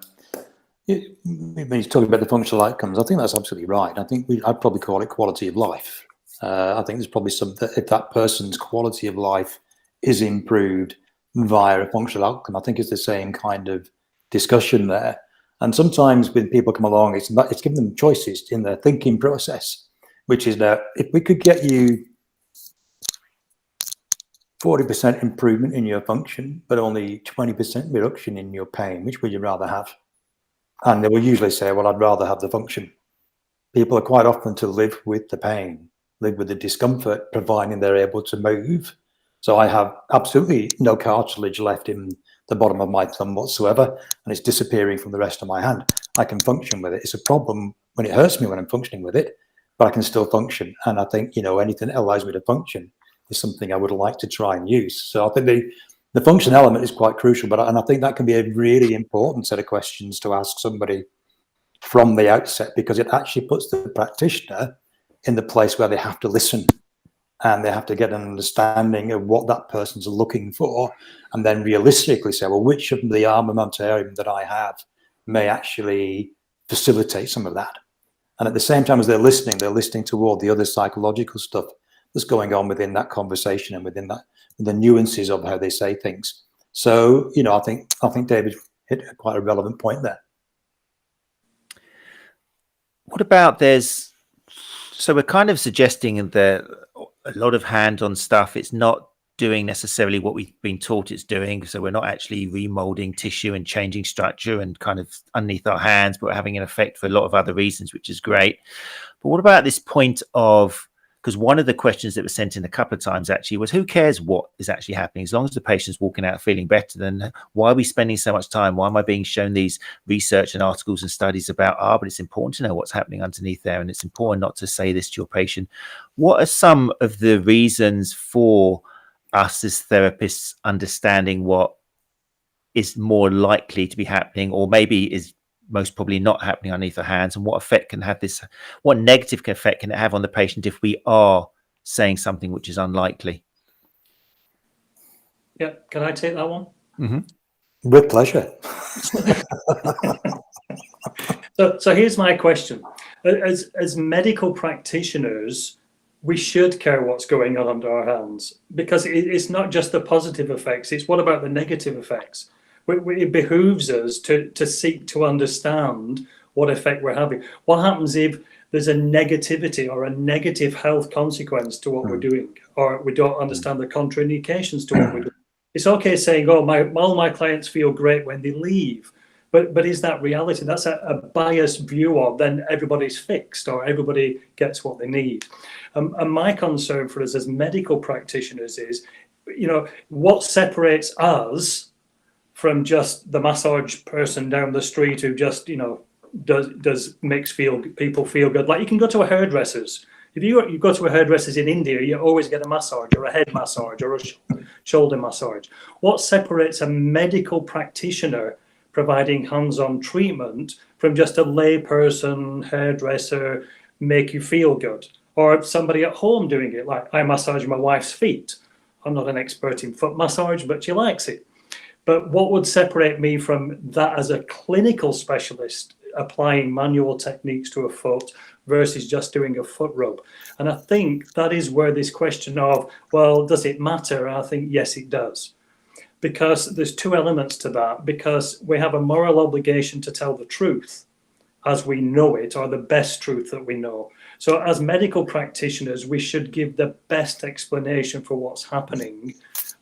he's talking about the functional outcomes, I think that's absolutely right. I think I'd probably call it quality of life. I think there's probably something, if that person's quality of life is improved via a functional outcome, I think it's the same kind of discussion there. And sometimes when people come along, it's giving them choices in their thinking process, which is that if we could get you 40% improvement in your function, but only 20% reduction in your pain, which would you rather have? And they will usually say, well, I'd rather have the function. People are quite often to live with the pain, live with the discomfort, providing they're able to move. So I have absolutely no cartilage left in the bottom of my thumb whatsoever, and it's disappearing from the rest of my hand. I can function with it. It's a problem when it hurts me when I'm functioning with it, but I can still function. And I think, anything that allows me to function is something I would like to try and use. So I think the function element is quite crucial, and I think that can be a really important set of questions to ask somebody from the outset, because it actually puts the practitioner in the place where they have to listen and they have to get an understanding of what that person's looking for, and then realistically say, well, which of the armamentarium that I have may actually facilitate some of that. And at the same time as they're listening toward the other psychological stuff that's going on within that conversation and within that, the nuances of how they say things. So, I think David hit quite a relevant point there. What about so we're kind of suggesting that a lot of hands-on stuff, it's not doing necessarily what we've been taught it's doing. So we're not actually remolding tissue and changing structure and kind of underneath our hands, but we're having an effect for a lot of other reasons, which is great. But what about this point of, because one of the questions that was sent in a couple of times actually was, who cares what is actually happening? As long as the patient's walking out feeling better, then why are we spending so much time? Why am I being shown these research and articles and studies about, but it's important to know what's happening underneath there. And it's important not to say this to your patient. What are some of the reasons for us as therapists understanding what is more likely to be happening, or maybe is most probably not happening underneath our hands, and what effect can have this, what negative effect can it have on the patient if we are saying something which is unlikely? Yeah, can I take that one? Mm-hmm. With pleasure. So here's my question. As medical practitioners, we should care what's going on under our hands, because it's not just the positive effects, it's what about the negative effects? It behooves us to seek to understand what effect we're having. What happens if there's a negativity or a negative health consequence to what we're doing, or we don't understand the contraindications to what we're doing? It's okay saying, all my clients feel great when they leave, but is that reality? That's a biased view of then everybody's fixed or everybody gets what they need. And my concern for us as medical practitioners is, what separates us from just the massage person down the street who just, makes people feel good. Like, you can go to a hairdresser's. If you go to a hairdresser's in India, you always get a massage or a head massage or a shoulder massage. What separates a medical practitioner providing hands-on treatment from just a lay person, hairdresser, make you feel good? Or somebody at home doing it, like I massage my wife's feet. I'm not an expert in foot massage, but she likes it. But what would separate me from that as a clinical specialist applying manual techniques to a foot versus just doing a foot rub? And I think that is where this question of, well, does it matter? I think, yes, it does. Because there's two elements to that. Because we have a moral obligation to tell the truth as we know it, or the best truth that we know. So as medical practitioners, we should give the best explanation for what's happening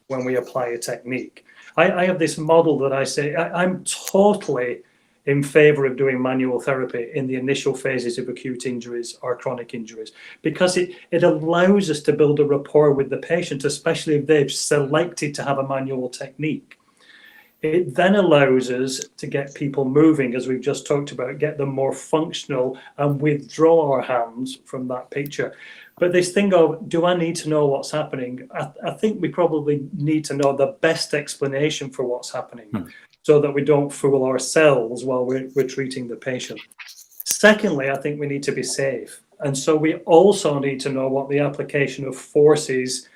when we apply a technique. I have this model that I say, I'm totally in favor of doing manual therapy in the initial phases of acute injuries or chronic injuries, because it allows us to build a rapport with the patient, especially if they've selected to have a manual technique. It then allows us to get people moving, as we've just talked about, get them more functional and withdraw our hands from that picture. But this thing of, do I need to know what's happening? I think we probably need to know the best explanation for what's happening so that we don't fool ourselves while we're treating the patient. Secondly, I think we need to be safe. And so we also need to know what the application of forces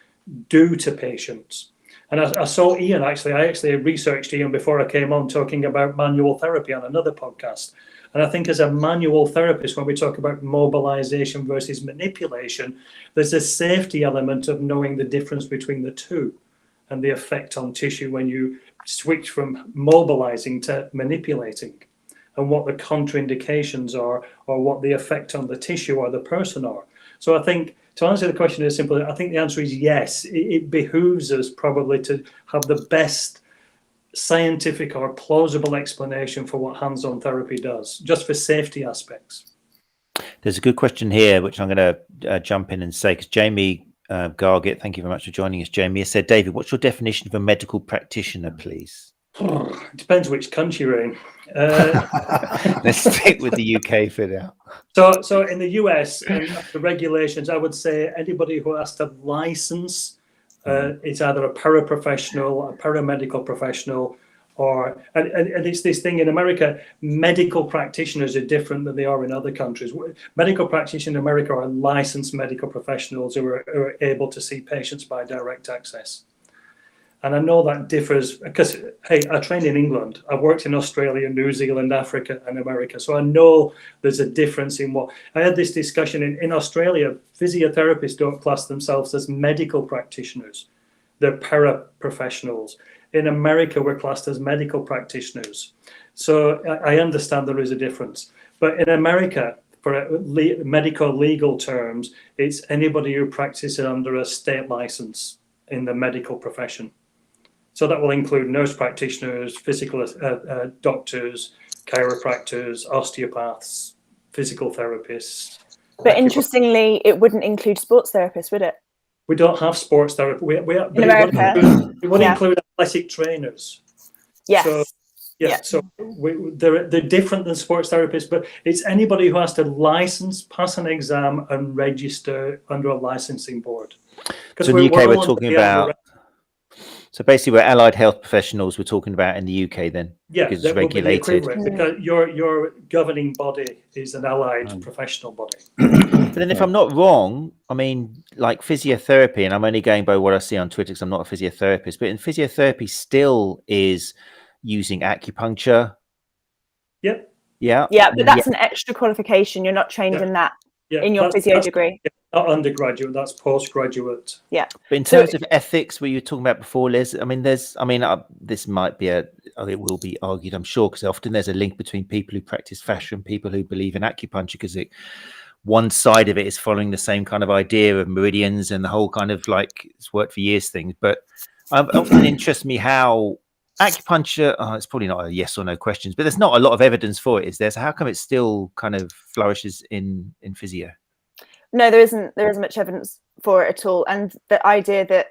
do to patients. And I saw Ian, I actually researched Ian before I came on talking about manual therapy on another podcast. And I think as a manual therapist, when we talk about mobilization versus manipulation, there's a safety element of knowing the difference between the two and the effect on tissue when you switch from mobilizing to manipulating, and what the contraindications are, or what the effect on the tissue or the person are. So I think, to answer the question as simply, I think the answer is yes. It behooves us probably to have the best scientific or plausible explanation for what hands-on therapy does, just for safety aspects. There's a good question here, which I'm going to jump in and say, because Jamie Gargett, thank you very much for joining us. Jamie has said, David, what's your definition of a medical practitioner, please? It depends which country you're in. Let's stick with the UK for now. So in the US, the regulations, I would say anybody who has to license is either a paraprofessional, a paramedical professional, or and it's this thing in America, medical practitioners are different than they are in other countries. Medical practitioners in America are licensed medical professionals who are able to see patients by direct access. And I know that differs because, hey, I trained in England. I've worked in Australia, New Zealand, Africa, and America. So I know there's a difference in what... I had this discussion in Australia. Physiotherapists don't class themselves as medical practitioners. They're paraprofessionals. In America, we're classed as medical practitioners. So I understand there is a difference. But in America, for medical legal terms, it's anybody who practices under a state license in the medical profession. So that will include nurse practitioners, physical doctors, chiropractors, osteopaths, physical therapists. But interestingly, it wouldn't include sports therapists, would it? We don't have sports therapy. In America, we would include athletic trainers. Yes. So, so they're different than sports therapists, but it's anybody who has to license, pass an exam, and register under a licensing board. So in the UK, we're talking about... So basically, we're allied health professionals we're talking about in the UK then? Yeah, because it's regulated. Because your governing body is an allied professional body. But then if I'm not wrong, I mean, like physiotherapy, and I'm only going by what I see on Twitter because I'm not a physiotherapist, but in physiotherapy still is using acupuncture. Yep. Yeah. Yeah, but that's an extra qualification. You're not trained in that in your physio degree. Not undergraduate, that's postgraduate. Yeah. But in terms of ethics, what you were talking about before, Liz, I mean, this might be it will be argued, I'm sure, because often there's a link between people who practice fascia and people who believe in acupuncture, because one side of it is following the same kind of idea of meridians and the whole kind of like it's worked for years thing. But it often interests me how acupuncture, it's probably not a yes or no questions, but there's not a lot of evidence for it, is there? So how come it still kind of flourishes in physio? No, there isn't much evidence for it at all. And the idea that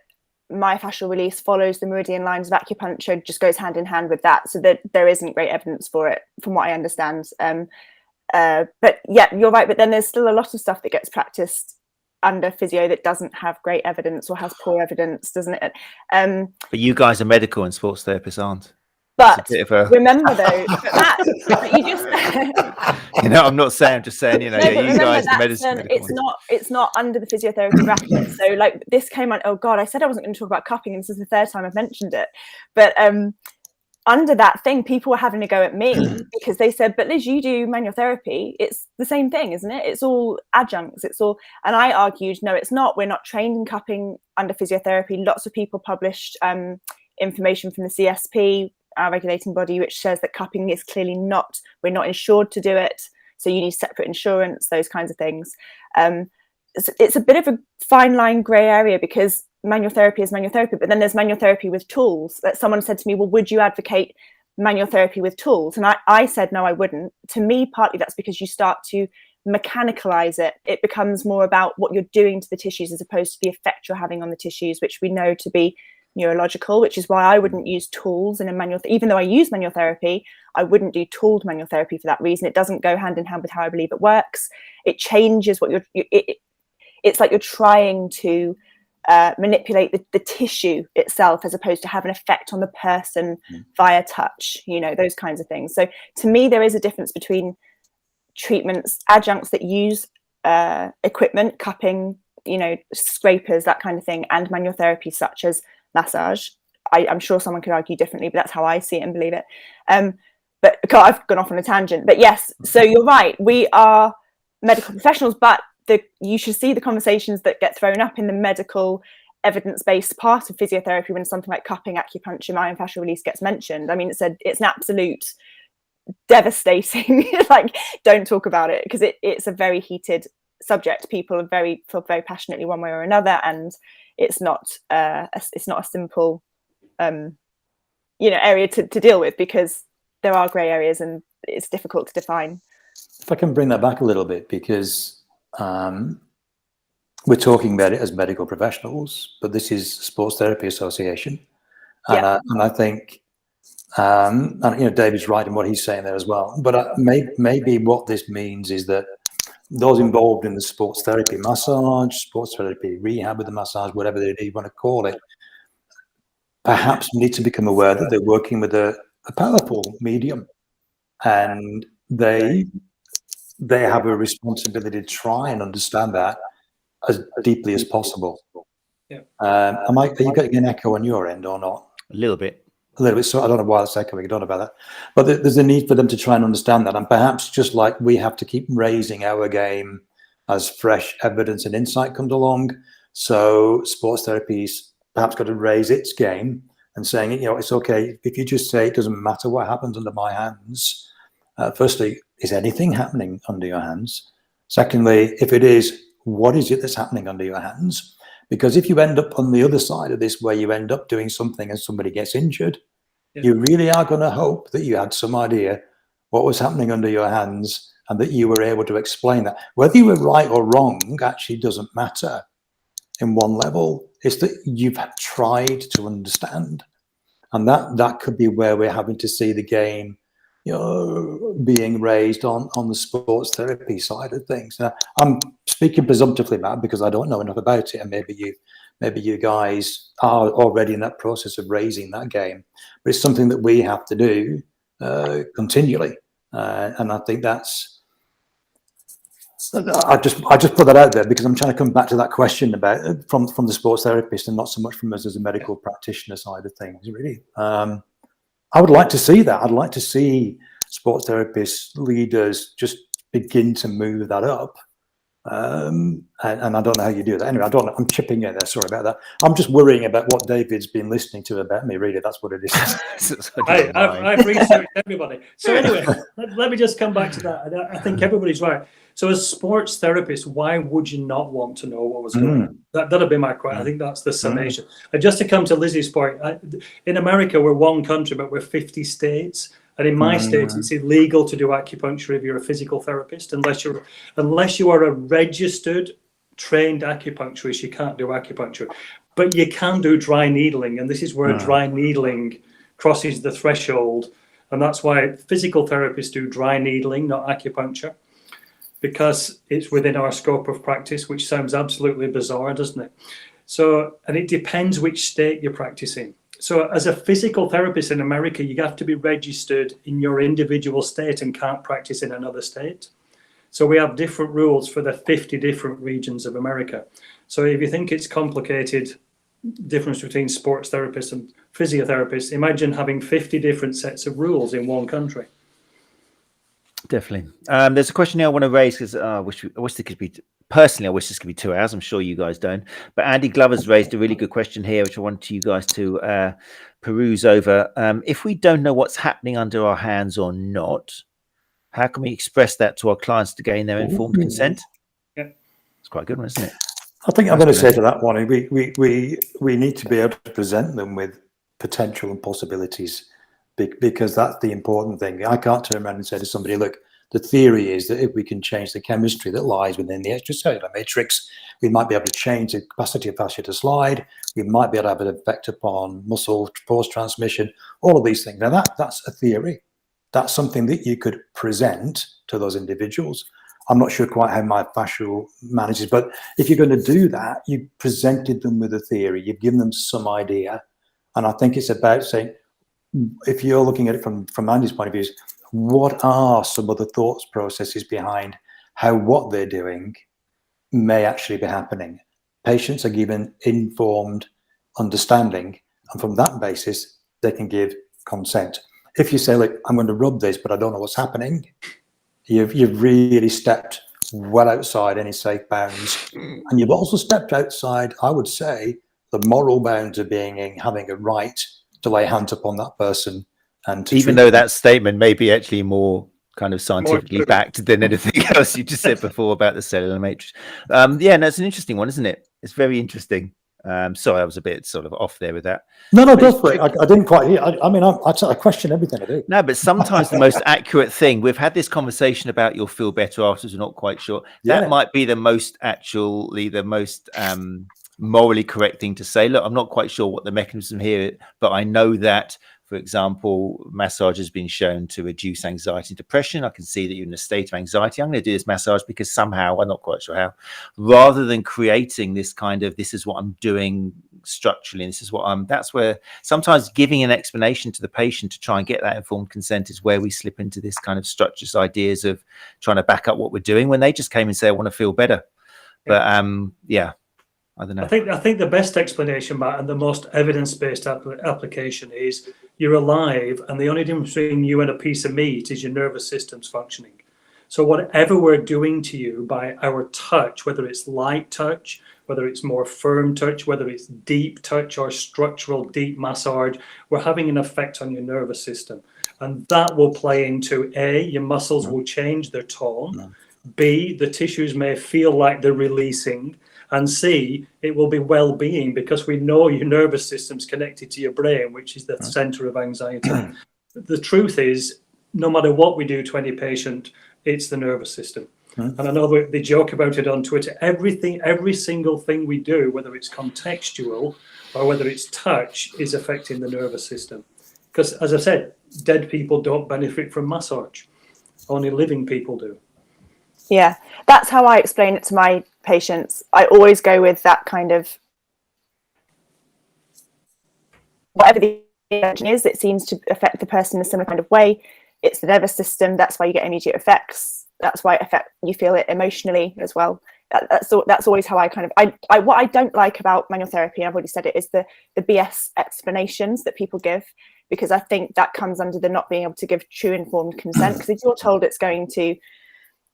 myofascial release follows the meridian lines of acupuncture just goes hand in hand with that. So that there isn't great evidence for it, from what I understand. But yeah, you're right. But then there's still a lot of stuff that gets practiced under physio that doesn't have great evidence or has poor evidence, doesn't it? But you guys are medical and sports therapists aren't. But remember though, Matt, you just I'm not saying, I'm just saying, you guys, the medicine. It's not under the physiotherapy bracket. So like this came on, oh God, I said I wasn't going to talk about cupping, and this is the third time I've mentioned it. But under that thing, people were having to go at me because they said, but Liz, you do manual therapy. It's the same thing, isn't it? It's all adjuncts. It's all, and I argued, no, it's not. We're not trained in cupping under physiotherapy. Lots of people published information from the CSP, our regulating body, which says that cupping is clearly not, we're not insured to do it. So you need separate insurance, those kinds of things. It's a bit of a fine line grey area, because manual therapy is manual therapy, but then there's manual therapy with tools. That someone said to me, well, would you advocate manual therapy with tools? And I said, no, I wouldn't. To me, partly that's because you start to mechanicalize it. It becomes more about what you're doing to the tissues as opposed to the effect you're having on the tissues, which we know to be neurological, which is why I wouldn't use tools in a manual. Even though I use manual therapy, I wouldn't do tooled manual therapy for that reason. It doesn't go hand in hand with how I believe it works. It changes what it's like you're trying to manipulate the tissue itself as opposed to have an effect on the person via touch, those kinds of things. So to me, there is a difference between treatments, adjuncts that use equipment, cupping, scrapers, that kind of thing, and manual therapy such as massage. I'm sure someone could argue differently, but that's how I see it and believe it. But I've gone off on a tangent. But yes, so you're right. We are medical professionals, but you should see the conversations that get thrown up in the medical evidence-based part of physiotherapy when something like cupping, acupuncture, myofascial release gets mentioned. I mean, it's an absolute devastating, like, don't talk about it, because it's a very heated subject. People feel very passionately one way or another, and it's not a simple area to deal with, because there are grey areas and it's difficult to define. If I can bring that back a little bit, because we're talking about it as medical professionals, but this is Sports Therapy Association, and I think and David's right in what he's saying there as well. But maybe what this means is that those involved in the sports therapy massage, sports therapy rehab with the massage, whatever you want to call it, perhaps need to become aware that they're working with a powerful medium, and they have a responsibility to try and understand that as deeply as possible. Yeah. Are you getting an echo on your end or not? A little bit. So I don't know why it's echoing. I don't know about that. But there's a need for them to try and understand that. And perhaps just like we have to keep raising our game as fresh evidence and insight comes along, so sports therapy's perhaps got to raise its game and saying, it's okay if you just say it doesn't matter what happens under my hands. Firstly, is anything happening under your hands? Secondly, if it is, what is it that's happening under your hands? Because if you end up on the other side of this, where you end up doing something and somebody gets injured, you really are going to hope that you had some idea what was happening under your hands and that you were able to explain that. Whether you were right or wrong actually doesn't matter in one level. It's that you've tried to understand. And that could be where we're having to see the game being raised on the sports therapy side of things. Now, I'm speaking presumptively, Matt, because I don't know enough about it, and maybe you guys are already in that process of raising that game. But it's something that we have to do continually, and I think that's. I just put that out there because I'm trying to come back to that question about from the sports therapist and not so much from us as a medical practitioner side of things. Really. I would like to see that. I'd like to see sports therapists, leaders just begin to move that up. And I don't know how you do that. Anyway, I don't know. I'm chipping in there. Sorry about that. I'm just worrying about what David's been listening to about me, really. That's what it is. I've researched everybody. So anyway, let me just come back to that. I think everybody's right. So as sports therapists, why would you not want to know what was going on? That'll be my question. I think that's the summation. And just to come to Lizzie's point, in America, we're one country, but we're 50 states. And in my state, it's illegal to do acupuncture if you're a physical therapist, unless you are a registered, trained acupuncturist. You can't do acupuncture, but you can do dry needling, and this is where dry needling crosses the threshold, and that's why physical therapists do dry needling, not acupuncture, because it's within our scope of practice, which sounds absolutely bizarre, doesn't it? So, and it depends which state you're practicing. So as a physical therapist in America, you have to be registered in your individual state and can't practice in another state. So we have different rules for the 50 different regions of America. So if you think it's complicated, difference between sports therapists and physiotherapists, imagine having 50 different sets of rules in one country. Definitely. There's a question here I want to raise because I wish this could be, personally, I wish this could be 2 hours. I'm sure you guys don't. But Andy Glover's raised a really good question here, which I want you guys to peruse over. If we don't know what's happening under our hands or not, How can we express that to our clients to gain their informed consent? Yeah. It's quite a good one, isn't it? I think I'm going to say to that one, we need to be able to present them with potential and possibilities, because that's the important thing. I can't turn around and say to somebody, look, the theory is that if we can change the chemistry that lies within the extracellular matrix, we might be able to change the capacity of fascia to slide. We might be able to have an effect upon muscle force transmission, all of these things. Now that's a theory. That's something that you could present to those individuals. I'm not sure quite how my fascial manages, but if you're going to do that, you've presented them with a theory, you've given them some idea. And I think it's about saying, if you're looking at it from Andy's point of view, what are some of the thoughts processes behind how what they're doing may actually be happening? Patients are given informed understanding, and from that basis, they can give consent. If you say, look, I'm going to rub this, but I don't know what's happening, you've really stepped well outside any safe bounds. And you've also stepped outside, I would say, the moral bounds of having a right to lay hands upon that person. And even though that statement may be actually more kind of scientifically backed than anything else you just said before about the cellular matrix. Yeah, no, it's an interesting one, isn't it? It's very interesting. Sorry, I was a bit sort of off there with that. No, go for it. I didn't quite hear. I question everything I do. No, but sometimes the most accurate thing, we've had this conversation about you'll feel better afterwards, we're not quite sure. That might be the most morally correct thing to say. Look, I'm not quite sure what the mechanism here, but I know that, for example, massage has been shown to reduce anxiety and depression. I can see that you're in a state of anxiety. I'm going to do this massage because somehow, I'm not quite sure how, rather than creating this kind of, this is what I'm doing structurally, and this is what that's where sometimes giving an explanation to the patient to try and get that informed consent is where we slip into this kind of structured ideas of trying to back up what we're doing when they just came and say, I want to feel better. But yeah. I don't know. I think the best explanation, Matt, and the most evidence-based application is you're alive, and the only difference between you and a piece of meat is your nervous system's functioning. So whatever we're doing to you by our touch, whether it's light touch, whether it's more firm touch, whether it's deep touch or structural deep massage, we're having an effect on your nervous system. And that will play into A, your muscles will change their tone, B, the tissues may feel like they're releasing, and C, it will be well-being, because we know your nervous system's connected to your brain, which is the center of anxiety. The truth is, no matter what we do to any patient, it's the nervous system. And I know they joke about it on Twitter. Every single thing we do, whether it's contextual or whether it's touch, is affecting the nervous system. Because, as I said, dead people don't benefit from massage. Only living people do. Yeah, that's how I explain it to my patients. I always go with that kind of, whatever the intervention is, it seems to affect the person in a similar kind of way. It's the nervous system. That's why you get immediate effects. That's why you feel it emotionally as well. That's always how I kind of, what I don't like about manual therapy, I've already said it, is the BS explanations that people give, because I think that comes under the not being able to give true informed consent. Because if you're told it's going to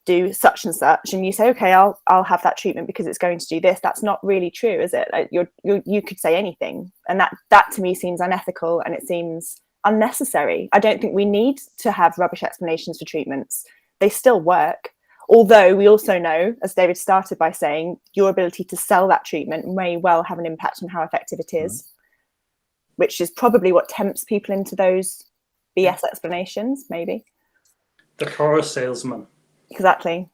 do such and such, and you say, okay, I'll have that treatment because it's going to do this, that's not really true, is it? You could say anything, and that to me seems unethical, and it seems unnecessary. I don't think we need to have rubbish explanations for treatments. They still work, although we also know, as David started by saying, your ability to sell that treatment may well have an impact on how effective it is, which is probably what tempts people into those BS explanations, maybe. The car salesman. Exactly.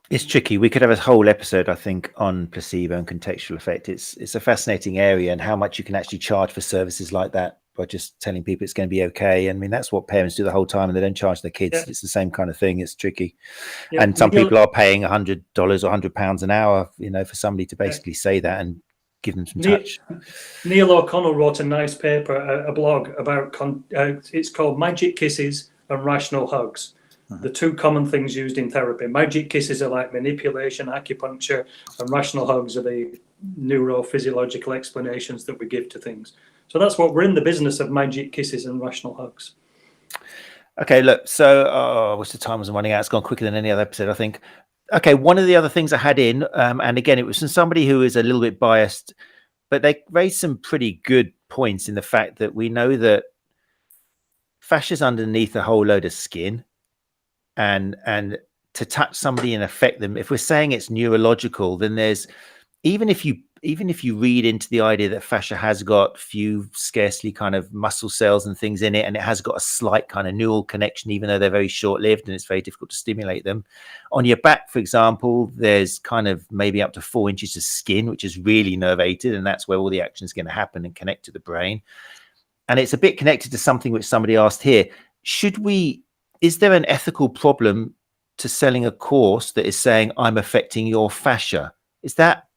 It's tricky. We could have a whole episode, I think, on placebo and contextual effect. It's a fascinating area, and how much you can actually charge for services like that by just telling people it's going to be okay. I mean, that's what parents do the whole time, and they don't charge their kids. It's the same kind of thing. It's tricky. And some people are paying $100 or £100 an hour, for somebody to basically say that and give them some touch. Neil O'Connell wrote a nice paper, a blog about, it's called Magic Kisses and Rational Hugs. The two common things used in therapy. Magic kisses are like manipulation, acupuncture, and rational hugs are the neurophysiological explanations that we give to things. So that's what we're in the business of, magic kisses and rational hugs. Okay, look, so what's the time? Was running out. It's gone quicker than any other episode, I think. Okay, one of the other things I had in, and again, it was from somebody who is a little bit biased, but they raised some pretty good points in the fact that we know that fascia is underneath a whole load of skin. and to touch somebody and affect them. If we're saying it's neurological, then there's, even if you read into the idea that fascia has got few, scarcely kind of muscle cells and things in it, and it has got a slight kind of neural connection, even though they're very short-lived and it's very difficult to stimulate them. On your back, for example, there's kind of maybe up to 4 inches of skin, which is really nervated, and that's where all the action is going to happen and connect to the brain. And it's a bit connected to something which somebody asked here. Is there an ethical problem to selling a course that is saying I'm affecting your fascia? Is that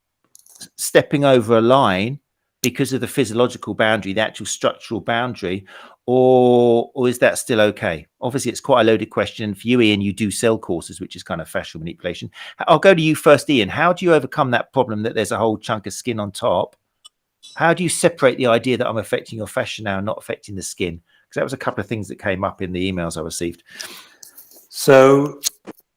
stepping over a line because of the physiological boundary, the actual structural boundary, or is that still okay? Obviously, it's quite a loaded question for you, Ian. You do sell courses, which is kind of fascial manipulation. I'll go to you first, Ian. How do you overcome that problem that there's a whole chunk of skin on top? How do you separate the idea that I'm affecting your fascia now and not affecting the skin? Because that was a couple of things that came up in the emails I received. So,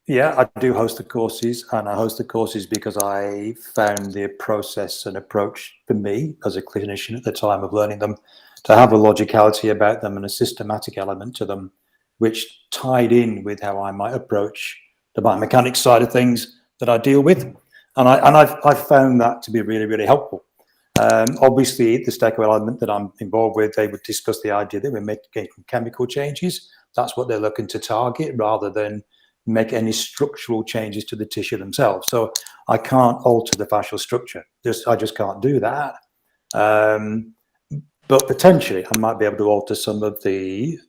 yeah, I do host the courses, and I host the courses because I found the process and approach for me as a clinician at the time of learning them to have a logicality about them and a systematic element to them, which tied in with how I might approach the biomechanics side of things that I deal with. And I've found that to be really, really helpful. Obviously, the STA81 element that I'm involved with, they would discuss the idea that we're making chemical changes. That's what they're looking to target, rather than make any structural changes to the tissue themselves. So I can't alter the fascial structure. I just can't do that. But potentially, I might be able to alter some of the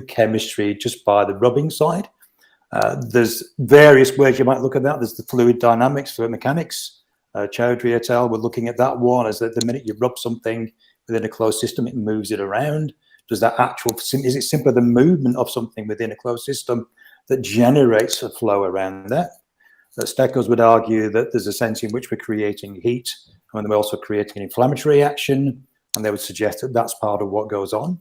chemistry just by the rubbing side. There's various ways you might look at that. There's the fluid dynamics, fluid mechanics. Chowdhury et al. We're looking at that one, as that the minute you rub something within a closed system, it moves it around. Does that is it simply the movement of something within a closed system that generates a flow around that? The Steckers would argue that there's a sense in which we're creating heat, and we're also creating an inflammatory action, and they would suggest that that's part of what goes on.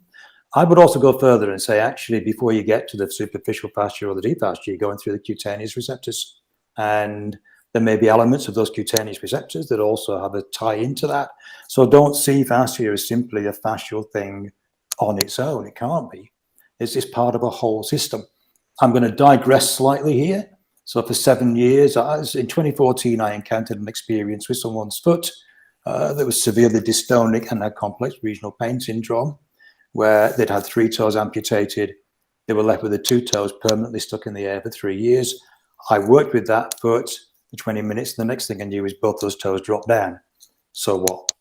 I would also go further and say, actually, before you get to the superficial fascia or the deep fascia, you're going through the cutaneous receptors, and there may be elements of those cutaneous receptors that also have a tie into that. So don't see fascia as simply a fascial thing on its own. It can't be. It's just part of a whole system. I'm going to digress slightly here. So for 7 years, in 2014, I encountered an experience with someone's foot that was severely dystonic and had complex regional pain syndrome, where they'd had 3 toes amputated. They were left with the 2 toes permanently stuck in the air for 3 years. I worked with that foot for 20 minutes. The next thing I knew is both those toes dropped down. So what?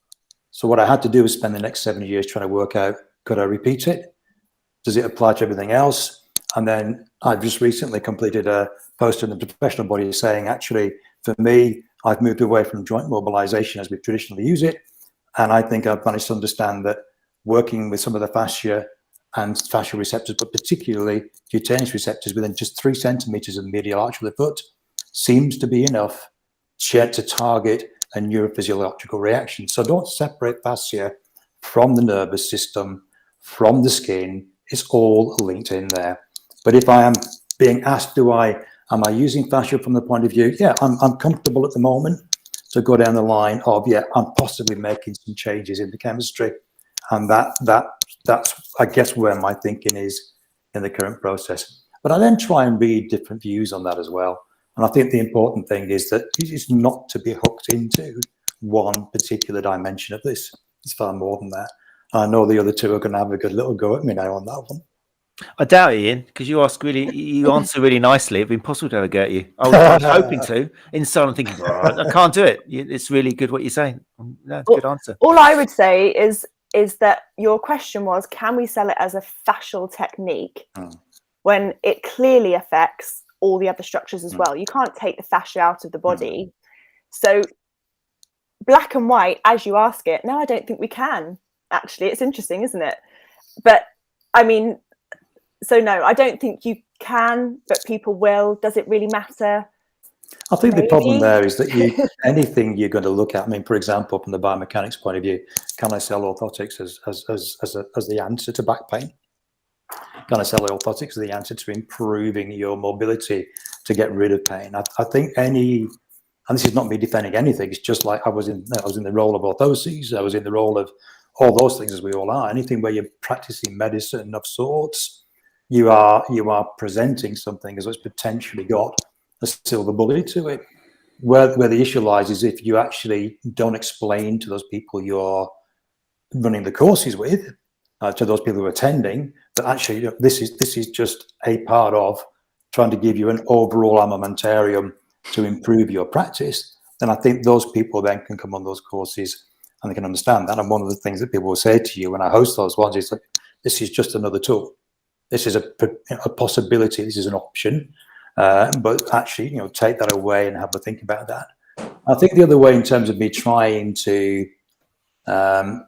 So what I had to do was spend the next 7 years trying to work out, could I repeat it? Does it apply to everything else? And then I've just recently completed a post in the professional body saying, actually, for me, I've moved away from joint mobilization as we traditionally use it. And I think I've managed to understand that working with some of the fascia and fascial receptors, but particularly cutaneous receptors within just 3 centimeters of the medial arch of the foot, seems to be enough to target a neurophysiological reaction. So don't separate fascia from the nervous system, from the skin. It's all linked in there. But if I am being asked, am I using fascia from the point of view? Yeah, I'm comfortable at the moment to go down the line of, yeah, I'm possibly making some changes in the chemistry. And that's, I guess, where my thinking is in the current process. But I then try and read different views on that as well. And I think the important thing is that it's not to be hooked into one particular dimension of this. It's far more than that. I know the other two are going to have a good little go at me now on that one. I doubt it, Ian, because you answer really nicely. It'd be impossible to ever get you. I was hoping to. Inside, I'm thinking, I can't do it. It's really good what you're saying. No, good answer. All I would say is that your question was, can we sell it as a fascial technique when it clearly affects all the other structures as well? You can't take the fascia out of the body. So black and white, as you ask it, no, I don't think we can. Actually, it's interesting, isn't it? But I mean, so no, I don't think you can, but people will. Does it really matter? I think the problem there is that anything you're going to look at, I mean, for example, from the biomechanics point of view, can I sell orthotics as the answer to back pain? Can I sell orthotics as the answer to improving your mobility to get rid of pain? I think and this is not me defending anything, it's just like I was in the role of orthoses, I was in the role of all those things, as we all are. Anything where you're practicing medicine of sorts, you are presenting something as it's potentially got a silver bullet to it. Where the issue lies is if you actually don't explain to those people you're running the courses with, to those people who are attending, that actually this is just a part of trying to give you an overall armamentarium to improve your practice, then I think those people then can come on those courses and they can understand that. And one of the things that people will say to you when I host those ones is like, this is just another tool. This is a possibility. This is an option. But actually, take that away and have a think about that. I think the other way, in terms of me trying to have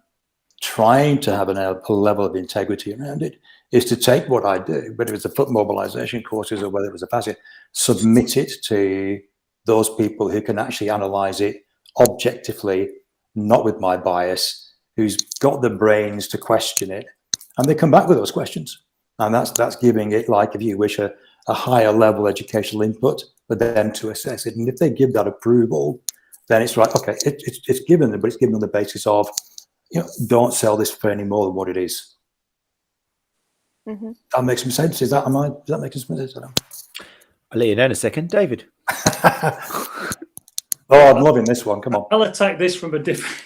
a level of integrity around it, is to take what I do, whether it's the foot mobilization courses or whether it was a fascia, submit it to those people who can actually analyze it objectively, not with my bias, who's got the brains to question it, and they come back with those questions. And that's giving it, like, if you wish, a higher level educational input, but then to assess it. And if they give that approval, then it's right. Okay, it's given them, but it's given on the basis of, don't sell this for any more than what it is. Mm-hmm. That makes some sense. Does that make some sense? I'll let you know in a second, David. Oh, I'm loving this one. Come on. I'll attack this from a different.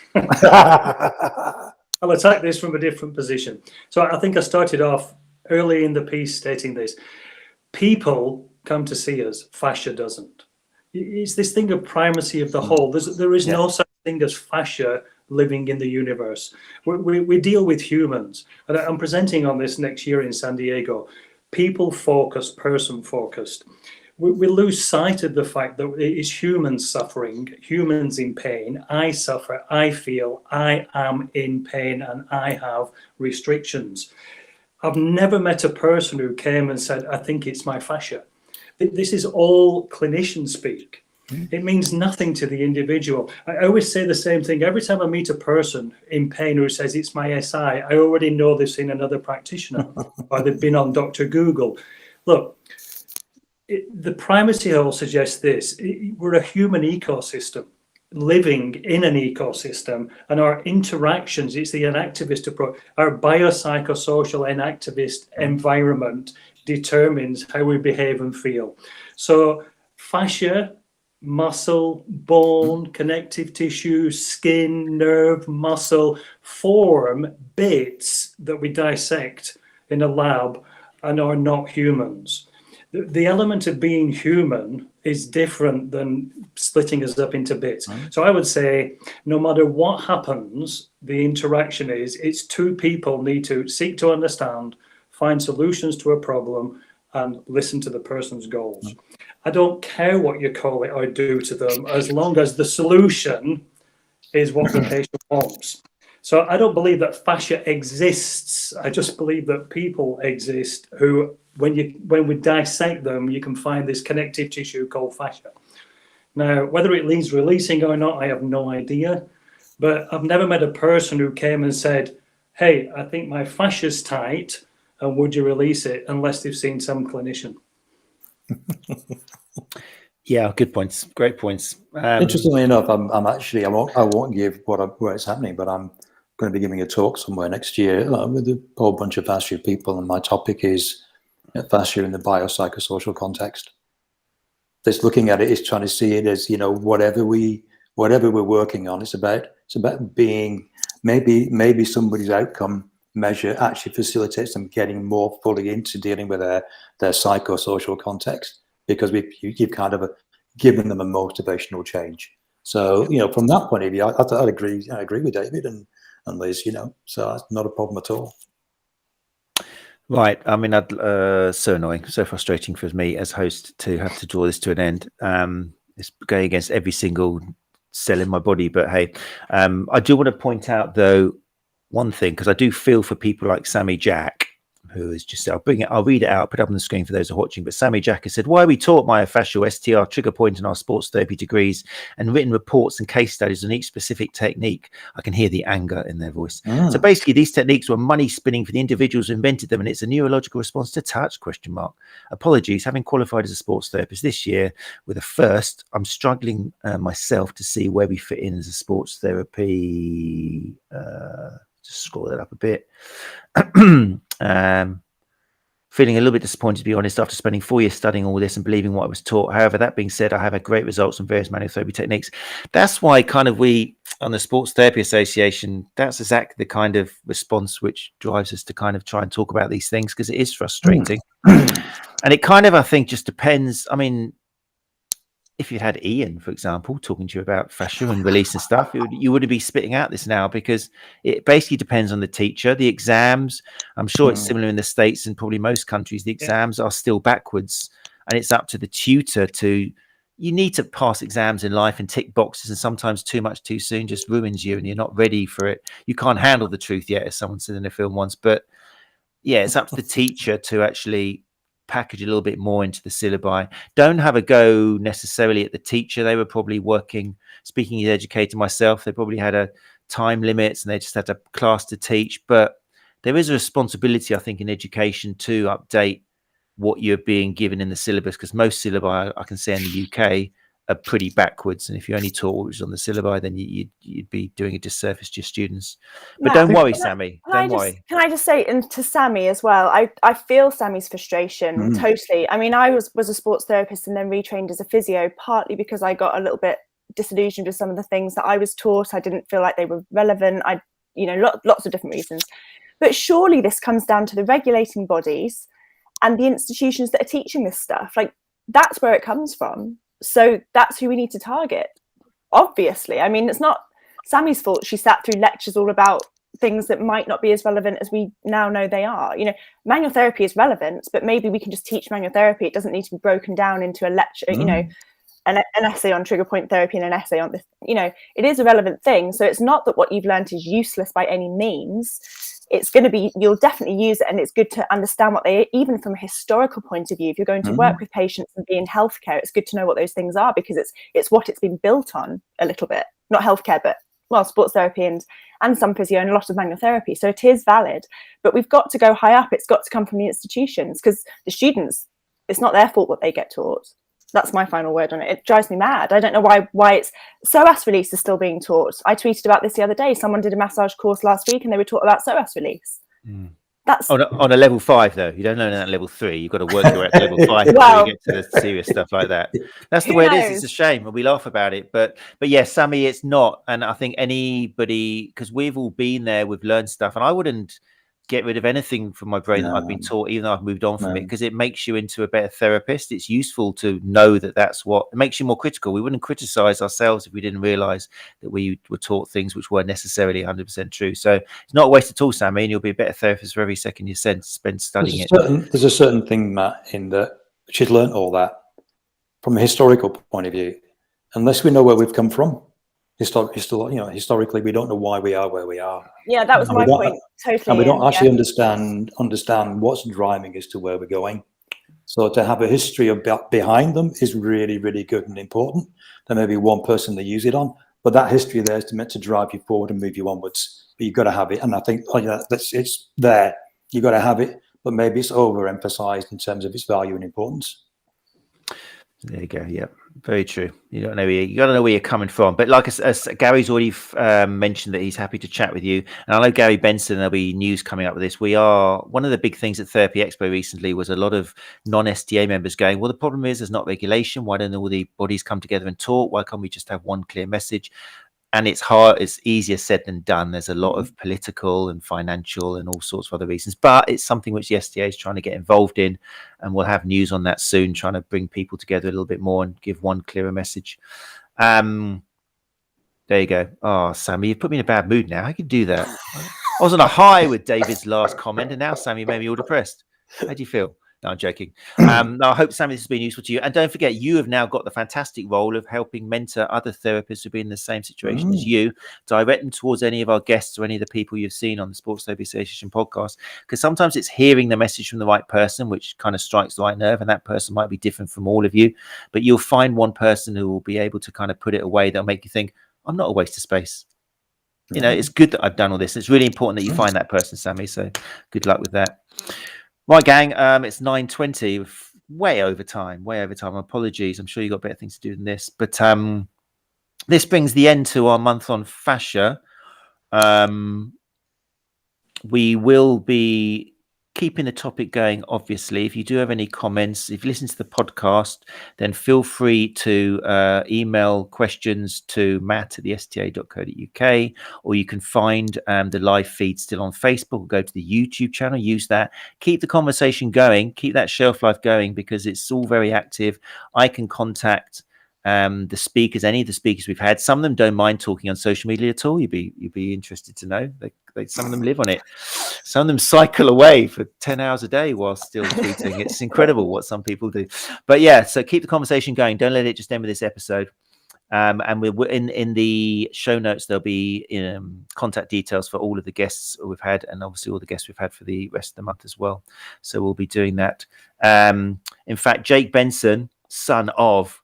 I'll attack this from a different position. So I think I started off early in the piece stating this. People come to see us, fascia doesn't. It's this thing of primacy of the whole. There is no such thing as fascia living in the universe. We deal with humans. And I'm presenting on this next year in San Diego. People focused, person focused. We lose sight of the fact that it is humans suffering, humans in pain. I suffer, I feel, I am in pain, and I have restrictions. I've never met a person who came and said, I think it's my fascia. This is all clinician speak. It means nothing to the individual. I always say the same thing. Every time I meet a person in pain who says it's my SI, I already know they've seen another practitioner or they've been on Dr. Google. Look, the primacy hole suggests this. We're a human ecosystem living in an ecosystem, and our interactions, it's the enactivist approach, our biopsychosocial enactivist environment determines how we behave and feel. So fascia, muscle, bone, connective tissue, skin, nerve, muscle form bits that we dissect in a lab and are not humans. The element of being human is different than splitting us up into bits. So I would say no matter what happens, the interaction is, it's two people need to seek to understand, find solutions to a problem, and listen to the person's goals. I don't care what you call it or do to them, as long as the solution is what the patient wants. So I don't believe that fascia exists. I just believe that people exist who, when we dissect them, you can find this connective tissue called fascia. Now, whether it needs releasing or not, I have no idea. But I've never met a person who came and said, hey, I think my fascia's tight, and would you release it, unless they've seen some clinician. Yeah, good points. Great points. Interestingly enough, I'm actually, I won't give where it's happening, but I'm going to be giving a talk somewhere next year with a whole bunch of fascia people, and my topic is fascia in the biopsychosocial context. Just looking at it is trying to see it as, whatever we're working on. It's about being, maybe somebody's outcome measure actually facilitates them getting more fully into dealing with their psychosocial context, because you've kind of given them a motivational change. So, from that point of view, I agree with David and Liz, so that's not a problem at all. Right. I mean, so annoying, so frustrating for me as host to have to draw this to an end. It's going against every single cell in my body. But hey, I do want to point out, though, one thing, because I do feel for people like Sammy Jack, who is just, I'll read it out, put it up on the screen for those who are watching. But Sammy Jack has said, why are we taught myofascial STR trigger point in our sports therapy degrees and written reports and case studies on each specific technique? I can hear the anger in their voice. So basically, these techniques were money spinning for the individuals who invented them, and it's a neurological response to touch, ? Apologies, having qualified as a sports therapist this year with a first, I'm struggling myself to see where we fit in as a sports therapy. Just scroll that up a bit. feeling a little bit disappointed, to be honest, after spending 4 years studying all this and believing what I was taught. However, that being said, I have had great results on various manual therapy techniques. That's why kind of we, on the Sports Therapy Association, that's exactly the kind of response which drives us to kind of try and talk about these things, because it is frustrating. And it kind of, I think, just depends. I mean, if you had Ian, for example, talking to you about fascia and release and stuff, you would be spitting out this now, because it basically depends on the teacher. The exams, I'm sure it's similar in the States and probably most countries, the exams are still backwards, and it's up to the tutor to, you need to pass exams in life and tick boxes, and sometimes too much too soon just ruins you and you're not ready for it. You can't handle the truth yet, as someone said in a film once. But yeah, it's up to the teacher to actually package a little bit more into the syllabi. Don't have a go necessarily at the teacher. They were probably working, speaking as an educator myself, they probably had a time limits and they just had a class to teach. But there is a responsibility, I think, in education to update what you're being given in the syllabus, because most syllabi I can say in the UK are pretty backwards, and if you only taught what was on the syllabi, then you'd be doing a disservice to your students. But don't worry, Sammy. Don't worry. Can I just say, and to Sammy as well, I feel Sammy's frustration totally. I mean, I was a sports therapist and then retrained as a physio, partly because I got a little bit disillusioned with some of the things that I was taught. I didn't feel like they were relevant. Lots of different reasons. But surely this comes down to the regulating bodies and the institutions that are teaching this stuff. Like, that's where it comes from. So that's who we need to target, obviously. I mean, it's not Sammy's fault she sat through lectures all about things that might not be as relevant as we now know they are. Manual therapy is relevant, but maybe we can just teach manual therapy. It doesn't need to be broken down into a lecture, an essay on trigger point therapy and an essay on this. It is a relevant thing. So it's not that what you've learned is useless by any means. It's going to be, you'll definitely use it, and it's good to understand what they, even from a historical point of view, if you're going to work with patients and be in healthcare, it's good to know what those things are, because it's what it's been built on a little bit. Not healthcare, but sports therapy and some physio and a lot of manual therapy. So it is valid, but we've got to go high up. It's got to come from the institutions, because the students, it's not their fault what they get taught. That's my final word on it. It drives me mad. I don't know why it's psoas release is still being taught. I tweeted about this the other day. Someone did a massage course last week and they were taught about psoas release. That's on a level 5 though. You don't learn that at level 3. You've got to work your way to level 5 before you get to the serious stuff like that. That's the way it is. It's a shame and we laugh about it. But yes, Sammy, it's not. And I think anybody, because we've all been there, we've learned stuff, and I wouldn't get rid of anything from my brain that I've been taught, even though I've moved on from it, because it makes you into a better therapist. It's useful to know that that's what it makes you more critical. We wouldn't criticize ourselves if we didn't realize that we were taught things which weren't necessarily 100% true. So it's not a waste at all, Sammy, and you'll be a better therapist for every second you spend studying it. There's a certain thing, Matt, in that she's learned all that from a historical point of view. Unless we know where we've come from, historically, we don't know why we are where we are. Yeah, that was my point. Totally. And we don't actually understand what's driving us to where we're going. So to have a history behind them is really, really good and important. There may be one person they use it on, but that history there is meant to drive you forward and move you onwards. But you've got to have it. And I think it's there. You've got to have it, but maybe it's overemphasized in terms of its value and importance. There you go. Yeah, very true. You got to know where you're coming from. But like as Gary's already mentioned that he's happy to chat with you, and I know Gary Benson, there'll be news coming up with this. One of the big things at Therapy Expo recently was a lot of non-STA members going, well, the problem is there's not regulation. Why don't all the bodies come together and talk? Why can't we just have one clear message? And it's hard. It's easier said than done. There's a lot of political and financial and all sorts of other reasons, but it's something which the STA is trying to get involved in, and we'll have news on that soon, trying to bring people together a little bit more and give one clearer message. There you go. Oh, Sammy, you've put me in a bad mood now. How can you do that? I was on a high with David's last comment, and now Sammy made me all depressed. How do you feel? No, I'm joking. No, I hope, Sammy, this has been useful to you. And don't forget, you have now got the fantastic role of helping mentor other therapists who've been in the same situation as you. Direct them towards any of our guests or any of the people you've seen on the Sports Therapy Association podcast. Because sometimes it's hearing the message from the right person, which kind of strikes the right nerve. And that person might be different from all of you. But you'll find one person who will be able to kind of put it away that'll make you think, I'm not a waste of space. You know, it's good that I've done all this. It's really important that you find that person, Sammy. So good luck with that. Right, gang, it's 9:20, way over time. Apologies. I'm sure you got better things to do than this. But this brings the end to our month on fascia. We will be keeping the topic going, obviously. If you do have any comments, if you listen to the podcast, then feel free to email questions to matt@sta.co.uk, or you can find the live feed still on Facebook. Go to the YouTube channel, use that. Keep the conversation going, keep that shelf life going, because it's all very active. I can contact the speakers, any of the speakers we've had. Some of them don't mind talking on social media at all. You'd be interested to know. Some of them live on it. Some of them cycle away for 10 hours a day while still tweeting. It's incredible what some people do. But yeah, so keep the conversation going. Don't let it just end with this episode. And we're in the show notes, there'll be contact details for all of the guests we've had, and obviously all the guests we've had for the rest of the month as well. So we'll be doing that. In fact, Jake Benson, son of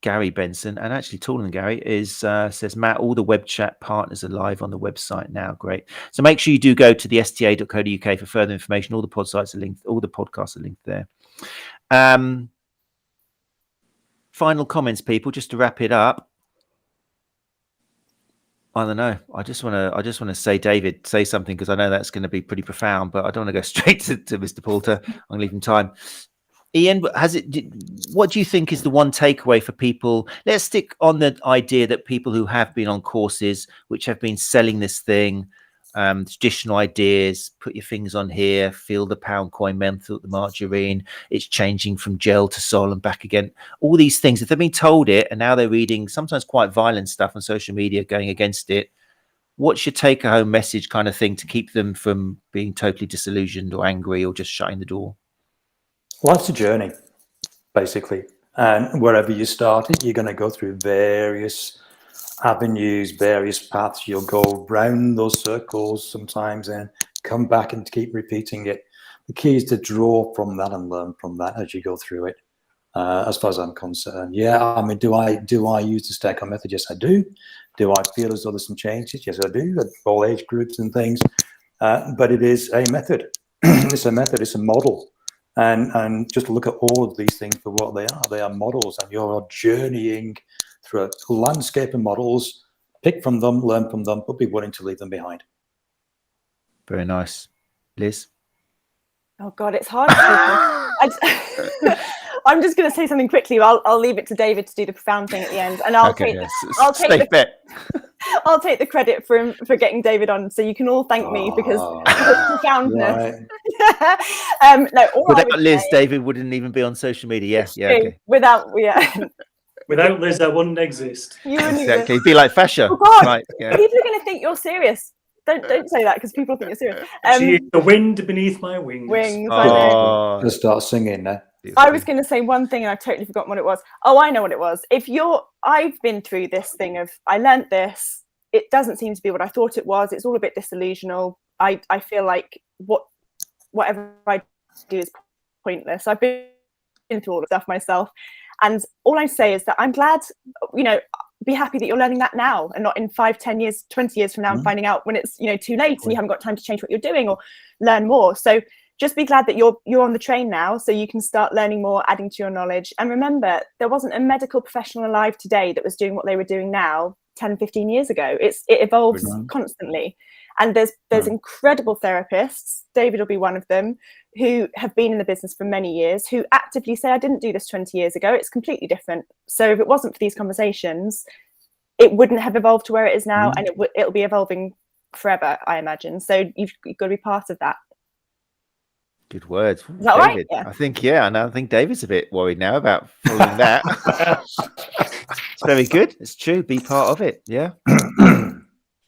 Gary Benson, and actually taller than Gary, says, Matt, all the web chat partners are live on the website now. Great. So make sure you do go to the sta.co.uk for further information. All the podcasts are linked, all the podcasts are linked there. Final comments, people, just to wrap it up. I don't know. I just want to say, David, say something, because I know that's going to be pretty profound, but I don't want to go straight to Mr. Poulter. I'm going to leave him time. Ian, what do you think is the one takeaway for people? Let's stick on the idea that people who have been on courses, which have been selling this thing, traditional ideas, put your fingers on here, feel the pound coin, menthol, the margarine, it's changing from gel to sol and back again. All these things, if they've been told it and now they're reading sometimes quite violent stuff on social media going against it, what's your take-home message kind of thing to keep them from being totally disillusioned or angry or just shutting the door? Life's a journey, basically. And wherever you started, you're going to go through various avenues, various paths. You'll go round those circles sometimes and come back and keep repeating it. The key is to draw from that and learn from that as you go through it. As far as I'm concerned, yeah. I mean, do I use the stack-on method? Yes, I do. Do I feel as though there's some changes? Yes, I do. At all age groups and things. But it is a method. It's a method. It's a model. And just look at all of these things for what they are. They are models, and you're journeying through a landscape of models. Pick from them, learn from them, but be willing to leave them behind. Very nice. Liz? Oh, God, it's hard. I'm just going to say something quickly. I'll leave it to David to do the profound thing at the end. And I'll take the credit for getting David on, so you can all thank me because of the profoundness. Right. No, without Liz, David wouldn't even be on social media. Okay. Without Liz, I wouldn't exist. Exactly. It'd be like Fascia. Oh, God. Right, yeah. People are going to think you're serious. Don't say that, because people think you're serious. She is the wind beneath my wings. Just start singing now. I was going to say one thing and I've totally forgotten what it was. Oh, I know what it was. I've been through this thing of, I learnt this. It doesn't seem to be what I thought it was. It's all a bit disillusional. I feel like whatever I do is pointless. I've been through all the stuff myself. And all I say is that I'm glad, be happy that you're learning that now and not in 5, 10 years, 20 years from now and finding out when it's, too late and you haven't got time to change what you're doing or learn more. So just be glad that you're on the train now, so you can start learning more, adding to your knowledge. And remember, there wasn't a medical professional alive today that was doing what they were doing now 10, 15 years ago. It evolves constantly. And there's incredible therapists, David will be one of them, who have been in the business for many years, who actively say, I didn't do this 20 years ago, it's completely different. So if it wasn't for these conversations, it wouldn't have evolved to where it is now, and it'll be evolving forever, I imagine. So you've got to be part of that. Good words. Is that right? Yeah. I think, and I think David's a bit worried now about following that. It's very good. It's true. Be part of it. Yeah.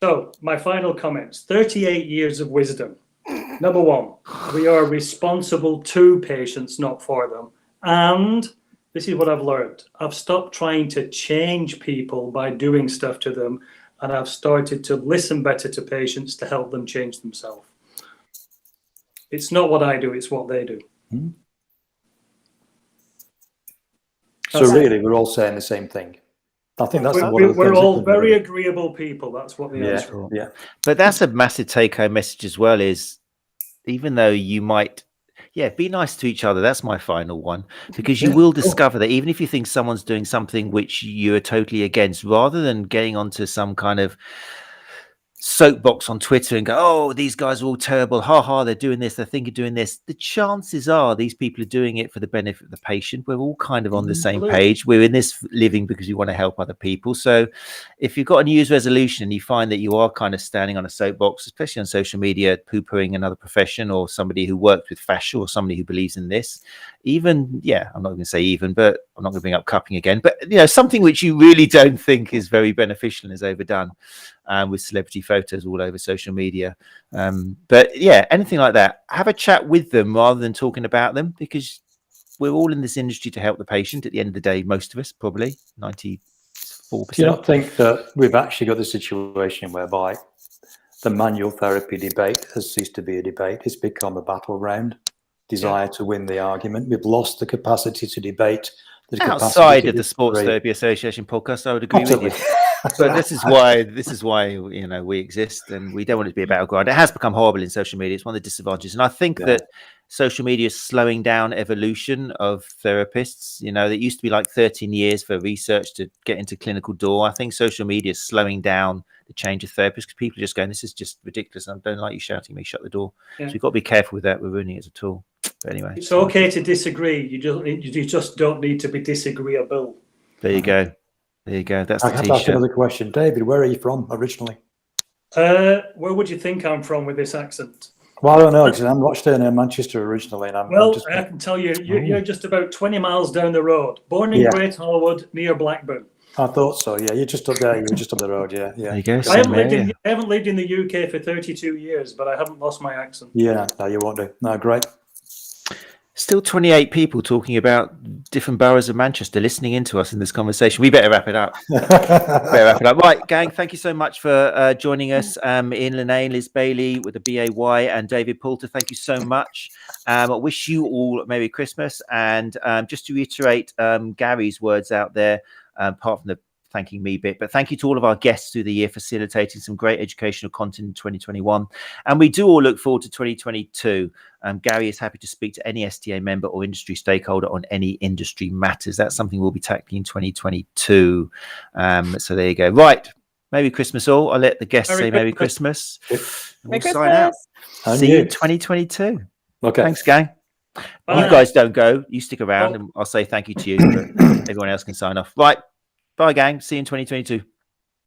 So my final comments, 38 years of wisdom. Number one, we are responsible to patients, not for them. And this is what I've learned. I've stopped trying to change people by doing stuff to them, and I've started to listen better to patients to help them change themselves. It's not what I do, it's what they do. So really, we're all saying the same thing. I think that's we're all very agreeable people. That's what the answer is. Yeah. But that's a massive take-home message as well, is even though you might, be nice to each other. That's my final one, because you will discover that even if you think someone's doing something which you're totally against, rather than getting onto some kind of soapbox on Twitter and go, oh, these guys are all terrible. Ha ha, they're doing this. They're thinking of doing this. The chances are these people are doing it for the benefit of the patient. We're all kind of on the same page. We're in this living because we want to help other people. So if you've got a New Year's resolution and you find that you are kind of standing on a soapbox, especially on social media, poo-pooing another profession or somebody who worked with Fascia or somebody who believes in this, even, yeah, I'm not going to say even, but I'm not going to bring up cupping again, but, you know, something which you really don't think is very beneficial and is overdone. With celebrity photos all over social media. But yeah, anything like that, have a chat with them rather than talking about them, because we're all in this industry to help the patient at the end of the day, most of us, probably 94%. Do you not think that we've actually got the situation whereby the manual therapy debate has ceased to be a debate? It's become a battleground, desire to win the argument. We've lost the capacity to debate. Outside of the Sports Therapy Association podcast, I would agree with you. But this is why you know, we exist, and we don't want it to be a battleground. It has become horrible in social media. It's one of the disadvantages, and I think that social media is slowing down evolution of therapists. You know, it used to be like 13 years for research to get into clinical door. I think social media is slowing down the change of therapists because people are just going, this is just ridiculous. I don't like you shouting at me, shut the door. So we've got to be careful with that. We're ruining it as a tool. But anyway, it's okay to disagree. You just don't need to be disagreeable. There you go. There you go. That's the T-shirt. I have another question. David, where are you from originally? Where would you think I'm from with this accent? Well, I don't know, because I'm Rochdale in Manchester originally. And I can tell you, you're just about 20 miles down the road. Born in Great Harwood, near Blackburn. I thought so, yeah. You're just up there. You were just up the road, yeah. There you go. I haven't lived in the UK for 32 years, but I haven't lost my accent. Yeah, no, you won't do. No, great. Still 28 people talking about different boroughs of Manchester listening into us in this conversation. We better wrap it up. Right, gang, thank you so much for joining us. In Linane, Liz Bayley with the BAY and David Poulter, thank you so much. I wish you all Merry Christmas. And just to reiterate Gary's words out there, apart from the thanking me bit, but thank you to all of our guests through the year, facilitating some great educational content in 2021. And we do all look forward to 2022. Gary is happy to speak to any STA member or industry stakeholder on any industry matters. That's something we'll be tackling in 2022. So there you go. Right. Merry Christmas all. I'll let the guests say Merry Christmas. Merry We'll sign out. See you in 2022. Okay. Thanks, gang. Bye. You guys don't go. You stick around and I'll say thank you to you, but everyone else can sign off. Right. Bye, gang. See you in 2022.